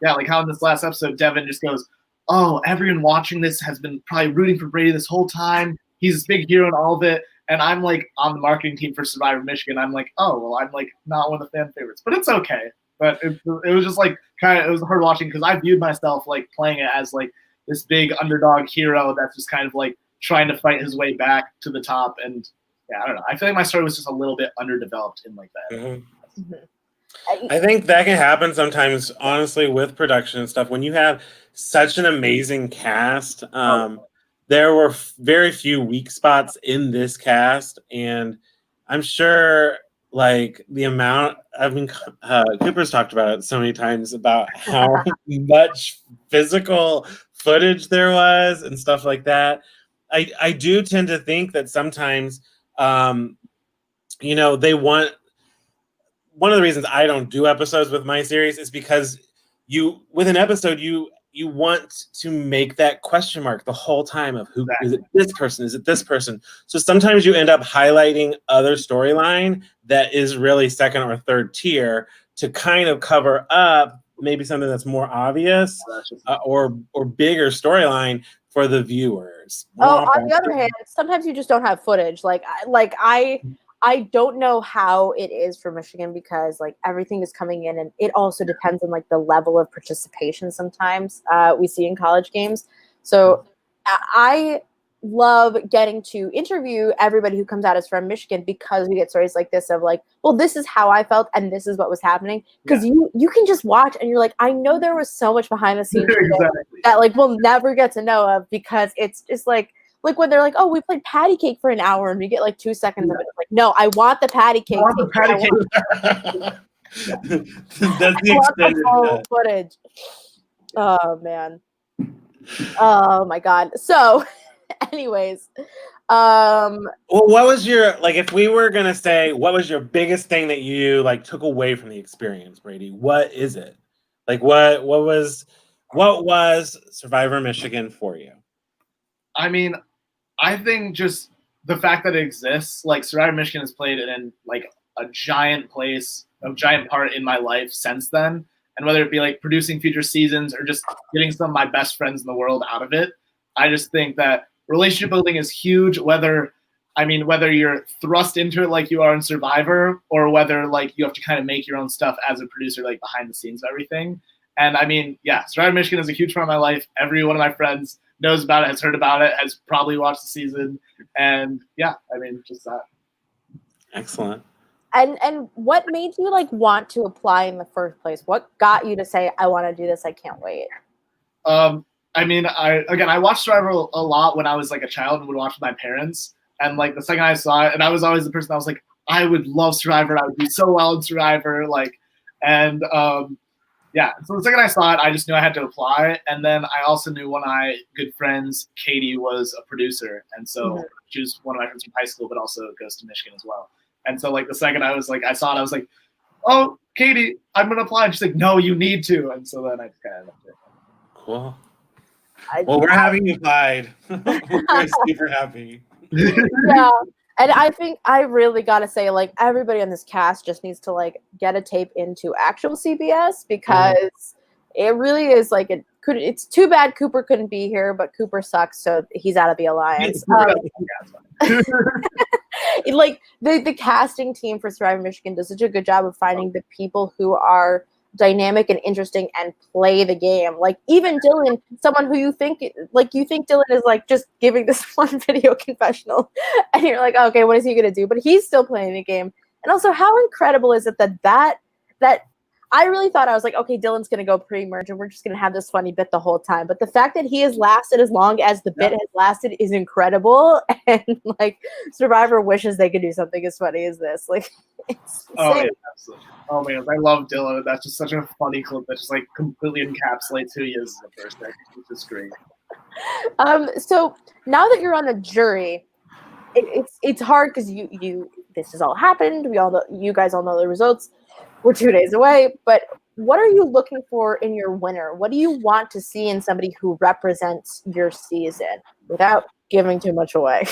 like how in this last episode Devin just goes, oh, everyone watching this has been probably rooting for Brady this whole time. He's this big hero in all of it. And I'm like on the marketing team for Survivor Michigan. I'm like, oh, well, I'm like not one of the fan favorites, but it's okay. But it was just like it was hard watching because I viewed myself like playing it as like this big underdog hero that's just kind of like trying to fight his way back to the top. And yeah, I don't know. I feel like my story was just a little bit underdeveloped in like that. Mm-hmm. I think that can happen sometimes, honestly, with production and stuff. When you have such an amazing cast, there were very few weak spots in this cast, and I'm sure like the amount Cooper's talked about it so many times about how much physical footage there was and stuff like that. I do tend to think that sometimes they want, one of the reasons I don't do episodes with my series is because with an episode you want to make that question mark the whole time of who is it, this person, is it this person? So sometimes you end up highlighting other storyline that is really second or third tier to kind of cover up maybe something that's more obvious or bigger storyline for the viewers. On the other hand, sometimes you just don't have footage. I don't know how it is for Michigan because like everything is coming in, and it also depends on like the level of participation sometimes we see in college games. So I love getting to interview everybody who comes out as from Michigan because we get stories like this of like, well, this is how I felt and this is what was happening. Because you can just watch and you're like, I know there was so much behind the scenes that like we'll never get to know of because it's just like when they're like, oh, we played patty cake for an hour and we get like 2 seconds of it. Like, no, I want the patty cake. I want the patty cake. That's the extended footage. Oh man. Oh my god. So anyways, well, what was your, like, if we were gonna say what was your biggest thing that you like took away from the experience, Brady? What is it? Like what was Survivor Michigan for you? I mean, I think just the fact that it exists, like Survivor Michigan has played in like a giant part in my life since then. And whether it be like producing future seasons or just getting some of my best friends in the world out of it, I just think that relationship building is huge, whether you're thrust into it like you are in Survivor or whether like you have to kind of make your own stuff as a producer, like behind the scenes of everything. And I mean, yeah, Survivor Michigan is a huge part of my life. Every one of my friends knows about it, has heard about it, has probably watched the season. And yeah, I mean, just that. Excellent. And what made you like want to apply in the first place? What got you to say, I want to do this, I can't wait? I mean, I watched Survivor a lot when I was like a child and would watch with my parents. And like the second I saw it, and I was always the person that was like, I would love Survivor. I would do so well in Survivor. Yeah. So the second I saw it, I just knew I had to apply. And then I also knew one of my good friends, Katie, was a producer. And so she was one of my friends from high school, but also goes to Michigan as well. And so like the second I was like, I saw it, I was like, oh, Katie, I'm going to apply. And she's like, no, you need to. And so then I just kind of left it. Cool. Well, we're having you applied. We're super happy. Yeah. And I think I really gotta say, like, everybody on this cast just needs to like get a tape into actual CBS because it really is like it's too bad Cooper couldn't be here, but Cooper sucks, so he's out of the alliance. Like the casting team for Survivor Michigan does such a good job of finding the people who are dynamic and interesting and play the game. Like even Dylan, someone who you think Dylan is like just giving this one video confessional and you're like, okay, what is he gonna do? But he's still playing the game. And also, how incredible is it that I really thought, I was like, okay, Dylan's gonna go pre-merge and we're just gonna have this funny bit the whole time. But the fact that he has lasted as long as the bit has lasted is incredible. And like Survivor wishes they could do something as funny as this. Like it's insane. Oh yeah, absolutely. Oh man, I love Dylan. That's just such a funny clip that just like completely encapsulates who he is as a person. It's just great. So now that you're on the jury, it's hard because you this has all happened. We all know, you guys all know the results. We're 2 days away, but what are you looking for in your winner? What do you want to see in somebody who represents your season without giving too much away?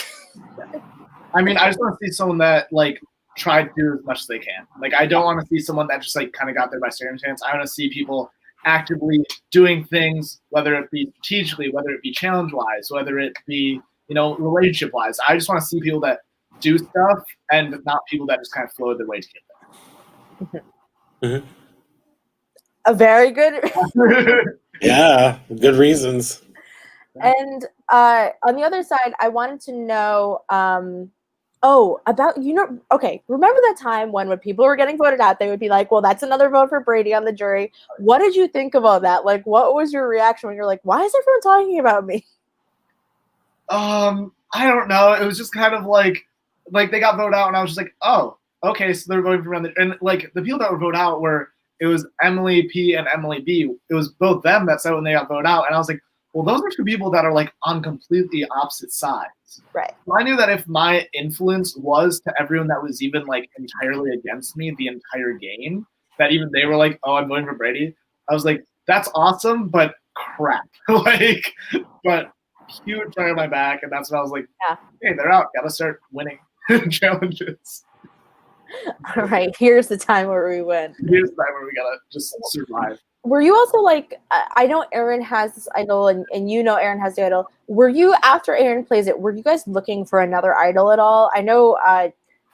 I mean, I just want to see someone that like tried to do as much as they can. Like, I don't want to see someone that just like kind of got there by circumstance. I want to see people actively doing things, whether it be strategically, whether it be challenge-wise, whether it be, you know, relationship-wise. I just want to see people that do stuff and not people that just kind of float their way to get there. Mm-hmm. A very good. Yeah, good reasons. And on the other side, I wanted to know, about, okay, remember that time when people were getting voted out, they would be like, well, that's another vote for Brady on the jury. What did you think of all that? Like, what was your reaction when you're like, why is everyone talking about me? I don't know. It was just kind of like they got voted out, and I was just like, oh, okay, so they're voting for me. And like the people that were voted out it was Emily P and Emily B. It was both them that said when they got voted out, and I was like, well, those are two people that are like on completely opposite sides. Right. So I knew that if my influence was to everyone that was even like entirely against me the entire game, that even they were like, oh, I'm voting for Brady. I was like, that's awesome, but crap. But huge fire on my back, and that's when I was like, hey, they're out. Gotta start winning challenges. All right, here's the time where we win. Here's the time where we gotta just survive. Were you also like, I know Aaron has this idol and you know Aaron has the idol. Were you, after Aaron plays it, were you guys looking for another idol at all? I know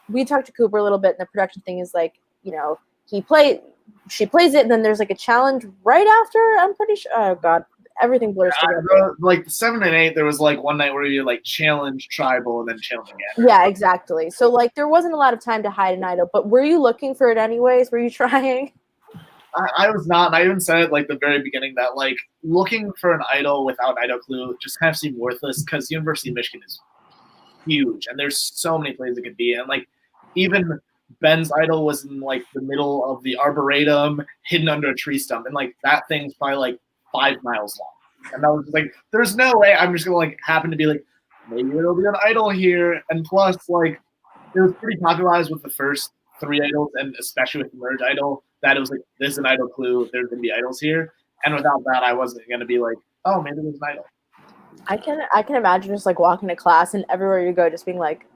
we talked to Cooper a little bit, and the production thing is like, you know, she plays it, and then there's like a challenge right after, I'm pretty sure. Oh, God. Everything blurs together. Like the 7 and 8, there was like one night where you like challenge tribal and then challenge again. Yeah, exactly. So like there wasn't a lot of time to hide an idol, but were you looking for it anyways? Were you trying? I was not. And I even said it like the very beginning that like looking for an idol without idol clue just kind of seemed worthless because University of Michigan is huge and there's so many places it could be. And like even Ben's idol was in like the middle of the arboretum, hidden under a tree stump, and like that thing's probably like 5 miles long. And I was just like, there's no way I'm just gonna like happen to be like, maybe there'll be an idol here. And plus, like, it was pretty popularized with the first 3 idols, and especially with the merge idol, that it was like, there's an idol clue, there's gonna be idols here. And without that, I wasn't gonna be like, oh, maybe there's an idol. I can imagine just like walking to class and everywhere you go, just being like,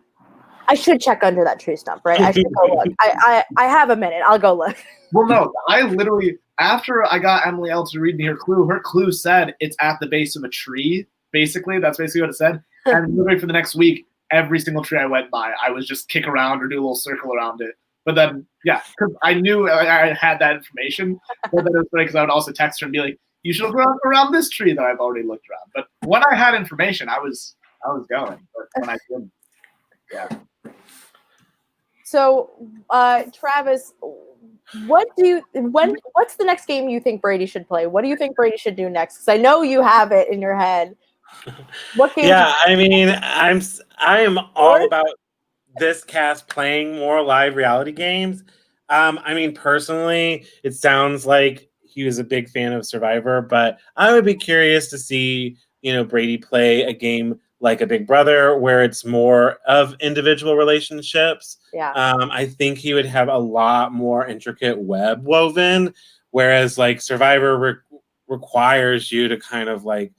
I should check under that tree stump, right? I should go look. I have a minute. I'll go look. Well, no, I literally, after I got Emily L to read me her clue said it's at the base of a tree. Basically, that's basically what it said. And literally for the next week, every single tree I went by, I was just kick around or do a little circle around it. But then, yeah, because I knew I had that information. But then it was funny because I would also text her and be like, you should look around this tree that I've already looked around. But when I had information, I was going. But when I didn't, yeah. So, Travis, what's the next game you think Brady should play? What do you think Brady should do next? Because I know you have it in your head. What game? Yeah, I mean, I am all about this cast playing more live reality games. I mean, personally, it sounds like he was a big fan of Survivor, but I would be curious to see, Brady play a game like a Big Brother where it's more of individual relationships. Yeah. I think he would have a lot more intricate web woven, whereas like Survivor requires you to kind of like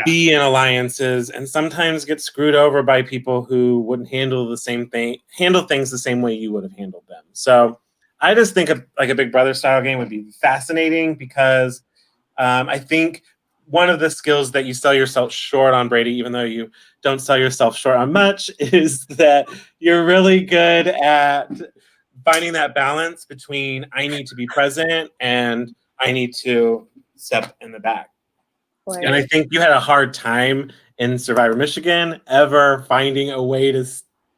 be in alliances and sometimes get screwed over by people who wouldn't handle things the same way you would have handled them. So I just think like a Big Brother style game would be fascinating because I think one of the skills that you sell yourself short on, Brady, even though you don't sell yourself short on much, is that you're really good at finding that balance between I need to be present and I need to step in the back. Right. And I think you had a hard time in Survivor Michigan ever finding a way to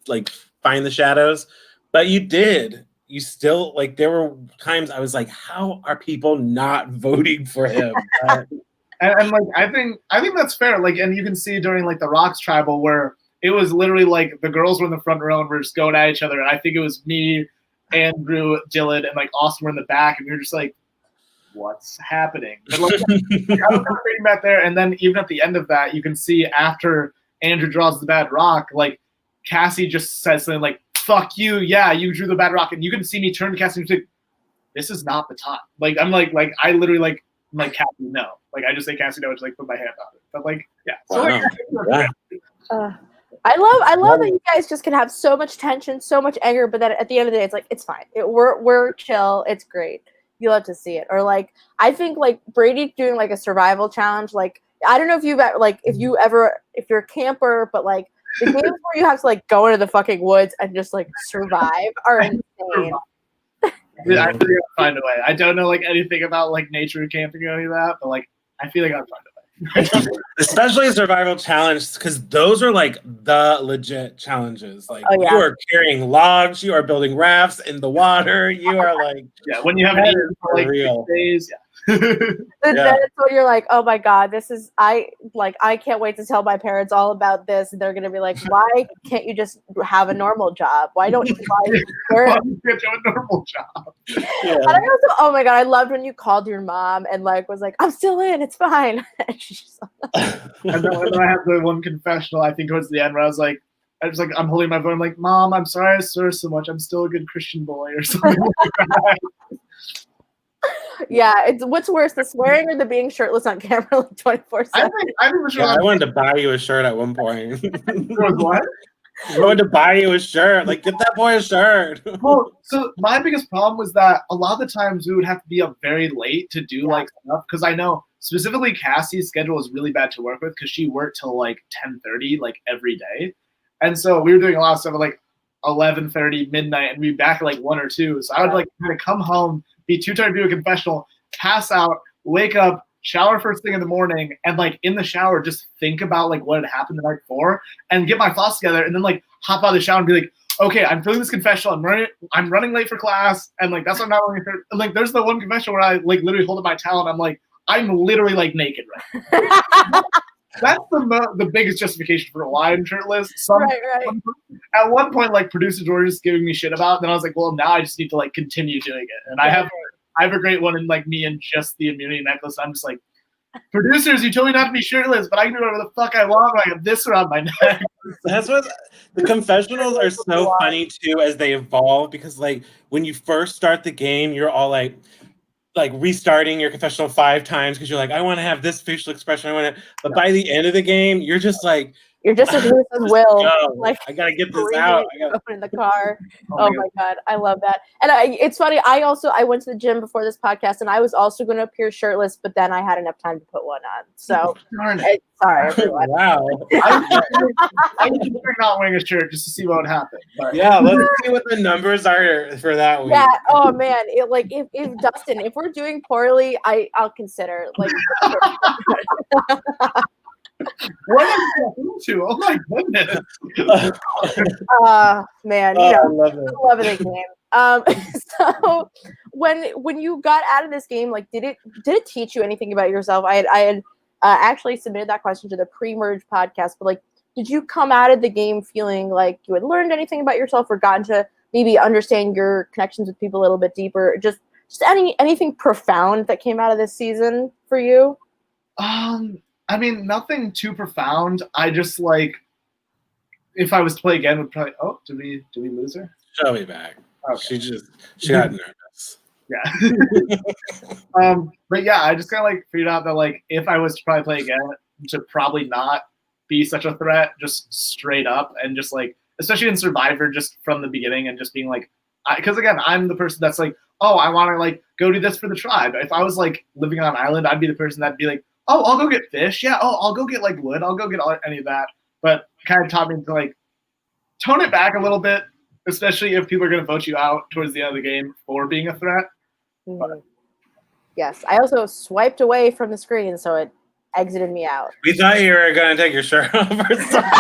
like find the shadows, but you did. You still like there were times I was like, how are people not voting for him? And like I think that's fair. Like, and you can see during like the Rocks tribal where it was literally like the girls were in the front row and we're just going at each other. And I think it was me, Andrew, Dylan, and like Austin were in the back, and we were just like, what's happening? But like, I was kind of reading back there, and then even at the end of that, you can see after Andrew draws the bad rock, like Cassie just says something like, "Fuck you, yeah, you drew the bad rock," and you can see me turn to Cassie and say, "This is not the time." Like I'm like I literally like I'm like Cassie, no. Like I just say Cassie, no, just like put my hand on it. But like yeah, so wow. I love that you guys just can have so much tension, so much anger, but then at the end of the day, it's like it's fine. We're chill. It's great. You love to see it. Or like I think like Brady doing like a survival challenge. Like I don't know if you've like if you're a camper, but like the games where you have to like go into the fucking woods and just like survive are insane. I feel like I'll find a way. I don't know like anything about like nature camping or any of that, but like I feel like I'll find a way. Especially survival challenge, because those are like the legit challenges. Like you are carrying logs, you are building rafts in the water, you are like when you have an for like real 6 days, That's when you're like, oh my god, this is I can't wait to tell my parents all about this. And they're gonna be like, why can't you just have a normal job? Why don't you why can't you have a normal job? And I also, oh my god, I loved when you called your mom and like was like, I'm still in, it's fine. And she's like, and then I had the one confessional, I think towards the end where I was like, I'm holding my phone, I'm like, Mom, I'm sorry I swear so much. I'm still a good Christian boy or something like that. Yeah, it's what's worse, the swearing or the being shirtless on camera like 24/7. I wanted to buy you a shirt at one point. What? I wanted to buy you a shirt. Like, get that boy a shirt. Well, so my biggest problem was that a lot of the times we would have to be up very late to do like stuff, because I know specifically Cassie's schedule was really bad to work with because she worked till like 10:30 like every day, and so we were doing a lot of stuff at like 11:30 midnight, and we'd be back at like 1 or 2. So I would like kind of come home, be too tired to do a confessional, pass out, wake up, shower first thing in the morning, and like in the shower just think about like what had happened the night before and get my thoughts together, and then like hop out of the shower and be like, okay, I'm feeling this confessional, I'm running late for class, and like that's what I'm not running for. And like there's the one confessional where I like literally hold up my towel and I'm like, I'm literally like naked right now. That's the biggest justification for why I'm shirtless. Right. At one point, like producers were just giving me shit about it, and then I was like, well, now I just need to like continue doing it. And I have a great one in like me and just the immunity necklace. I'm just like, producers, you told me not to be shirtless, but I can do whatever the fuck I want. I have this around my neck. That's what the confessionals are so funny too as they evolve, because like when you first start the game, you're all like restarting your confessional 5 times because you're like, I want to have this facial expression. But by the end of the game, you're just like, you're just as loose as Will. Like, I gotta get this out. I gotta open in the car. Oh my god, I love that. And it's funny. I went to the gym before this podcast, and I was also going to appear shirtless, but then I had enough time to put one on. So sorry, everyone. Wow. I'm not wearing a shirt just to see what would happen. But. Yeah, let's see what the numbers are for that week. Yeah. Oh man. If Dustin, if we're doing poorly, I'll consider like. What are you into? Oh my goodness! Man, I love it. I love it game. So when you got out of this game, like, did it teach you anything about yourself? I had actually submitted that question to the pre-merge podcast. But like, did you come out of the game feeling like you had learned anything about yourself, or gotten to maybe understand your connections with people a little bit deeper? Just anything profound that came out of this season for you? I mean, nothing too profound. I just like, if I was to play again, would probably. Oh, did we lose her? She'll be back. Okay. She got nervous. Yeah. But yeah, I just kind of like figured out that like if I was to probably play again, to probably not be such a threat, just straight up, and just like, especially in Survivor, just from the beginning, and just being like, because again, I'm the person that's like, oh, I want to like go do this for the tribe. If I was like living on an island, I'd be the person that'd be like, oh, I'll go get fish. Yeah. Oh, I'll go get like wood. I'll go get any of that. But kind of taught me to like tone it back a little bit, especially if people are going to vote you out towards the end of the game for being a threat. Mm. Yes, I also swiped away from the screen, so it exited me out. We thought you were going to take your shirt off or something.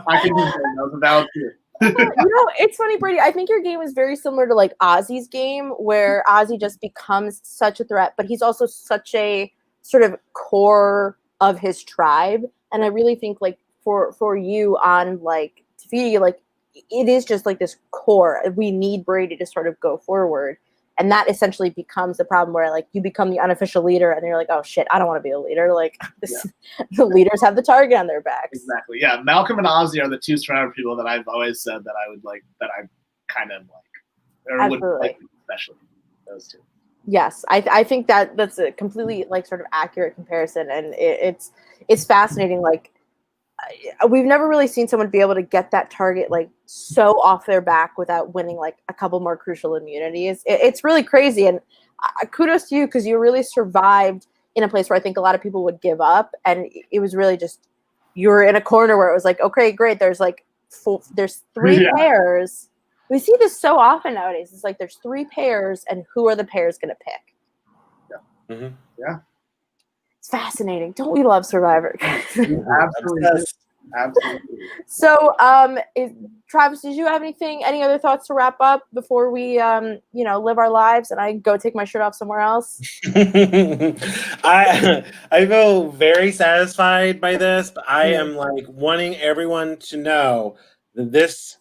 I can do that. That was a valid too. It's funny, Brady. I think your game is very similar to like Ozzy's game, where Ozzy just becomes such a threat, but he's also such a sort of core of his tribe. And I really think like for you on like Tafiti, like it is just like this core. We need Brady to sort of go forward. And that essentially becomes the problem where like you become the unofficial leader and you're like, oh shit, I don't want to be a leader. Like the leaders have the target on their backs. Exactly. Yeah. Malcolm and Ozzy are the two Survivor people that I've always said that I would like, that I kind of like, or Absolutely. would like, especially those two. Yes, I think that's a completely like sort of accurate comparison, and it's fascinating. Like we've never really seen someone be able to get that target like so off their back without winning like a couple more crucial immunities. It's really crazy, and kudos to you because you really survived in a place where I think a lot of people would give up, and it was really just you were in a corner where it was like, okay, great. There's like there's three pairs. We see this so often nowadays. It's like there's three pairs, and who are the pairs going to pick? Yeah. Mm-hmm. Yeah. It's fascinating. Don't we love Survivor? Absolutely. Absolutely. So, Travis, did you have any other thoughts to wrap up before we, live our lives and I go take my shirt off somewhere else? I feel very satisfied by this, but I am like wanting everyone to know that this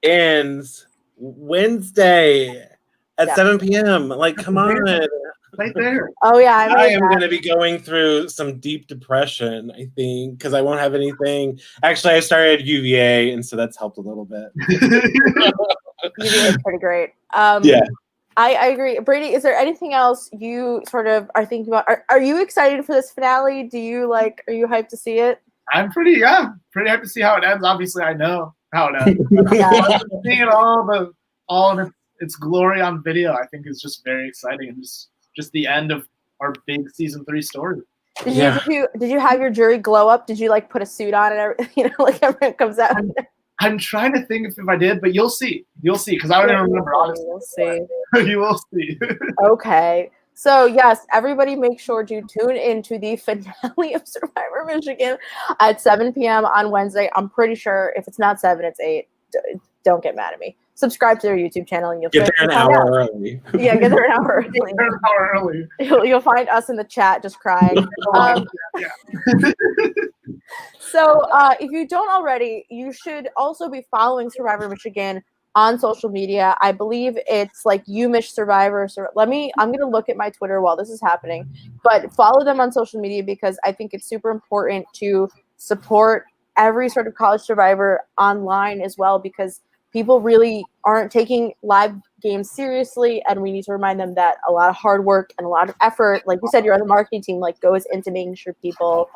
ends Wednesday at 7 p.m. Like, come on. Right there. Oh, yeah. I am going to be going through some deep depression, I think, because I won't have anything. Actually, I started UVA, and so that's helped a little bit. UVA is pretty great. Yeah. I agree. Brady, is there anything else you sort of are thinking about? Are you excited for this finale? Are you hyped to see it? I'm pretty hyped to see how it ends. Obviously, I know how it ends. Seeing it all in its glory on video, I think is just very exciting, and just the end of our big season 3 story. Did you have your jury glow up? Did you like put a suit on and everything? Like everyone comes out. I'm trying to think if I did, but you'll see because I don't even remember. Honestly, you'll see. You will see. Okay. So yes, everybody make sure to tune into the finale of Survivor Michigan at 7 p.m. on Wednesday. I'm pretty sure if it's not 7, it's 8. Don't get mad at me. Subscribe to their YouTube channel and you'll get there an hour early. Yeah, get there an hour early. You'll find us in the chat just crying. So if you don't already, you should also be following Survivor Michigan on social media. I believe it's like YouMish Survivor. So I'm going to look at my Twitter while this is happening, but follow them on social media because I think it's super important to support every sort of college survivor online as well, because people really aren't taking live games seriously, and we need to remind them that a lot of hard work and a lot of effort, like you said, you're on the marketing team, like goes into making sure people.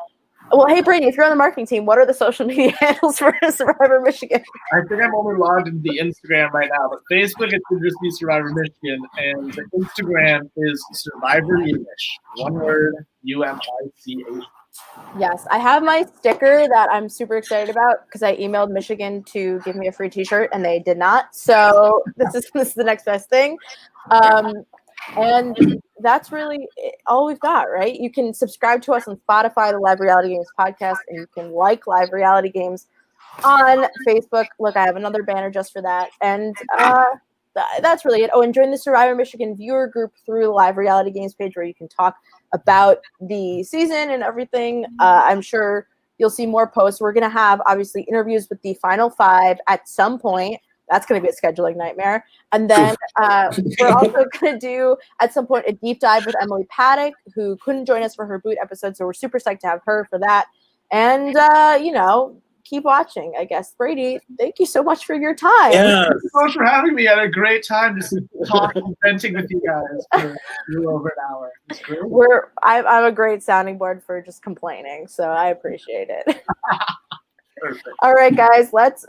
Well, hey Brady, if you're on the marketing team, what are the social media handles for Survivor Michigan? I think I'm only logged into the Instagram right now, but Facebook it should just be Survivor Michigan, and the Instagram is Survivor YouMish. One word, UMICH. Yes, I have my sticker that I'm super excited about because I emailed Michigan to give me a free T-shirt and they did not. So this is the next best thing, and that's really all we've got, right? You can subscribe to us on Spotify, the Live Reality Games podcast, and you can like Live Reality Games on Facebook. Look, I have another banner just for that, and that's really it. Oh, and join the Survivor Michigan viewer group through the Live Reality Games page where you can talk about the season and everything. I'm sure you'll see more posts. We're going to have, obviously, interviews with the final 5 at some point. That's going to be a scheduling nightmare. And then we're also going to do, at some point, a deep dive with Emily Paddock, who couldn't join us for her boot episode, so we're super psyched to have her for that. And, keep watching, I guess. Brady, thank you so much for your time. Yeah. Thank you so much for having me. I had a great time just talking, venting with you guys for a little over an hour. It's great. I'm a great sounding board for just complaining, so I appreciate it. Perfect. All right, guys, let's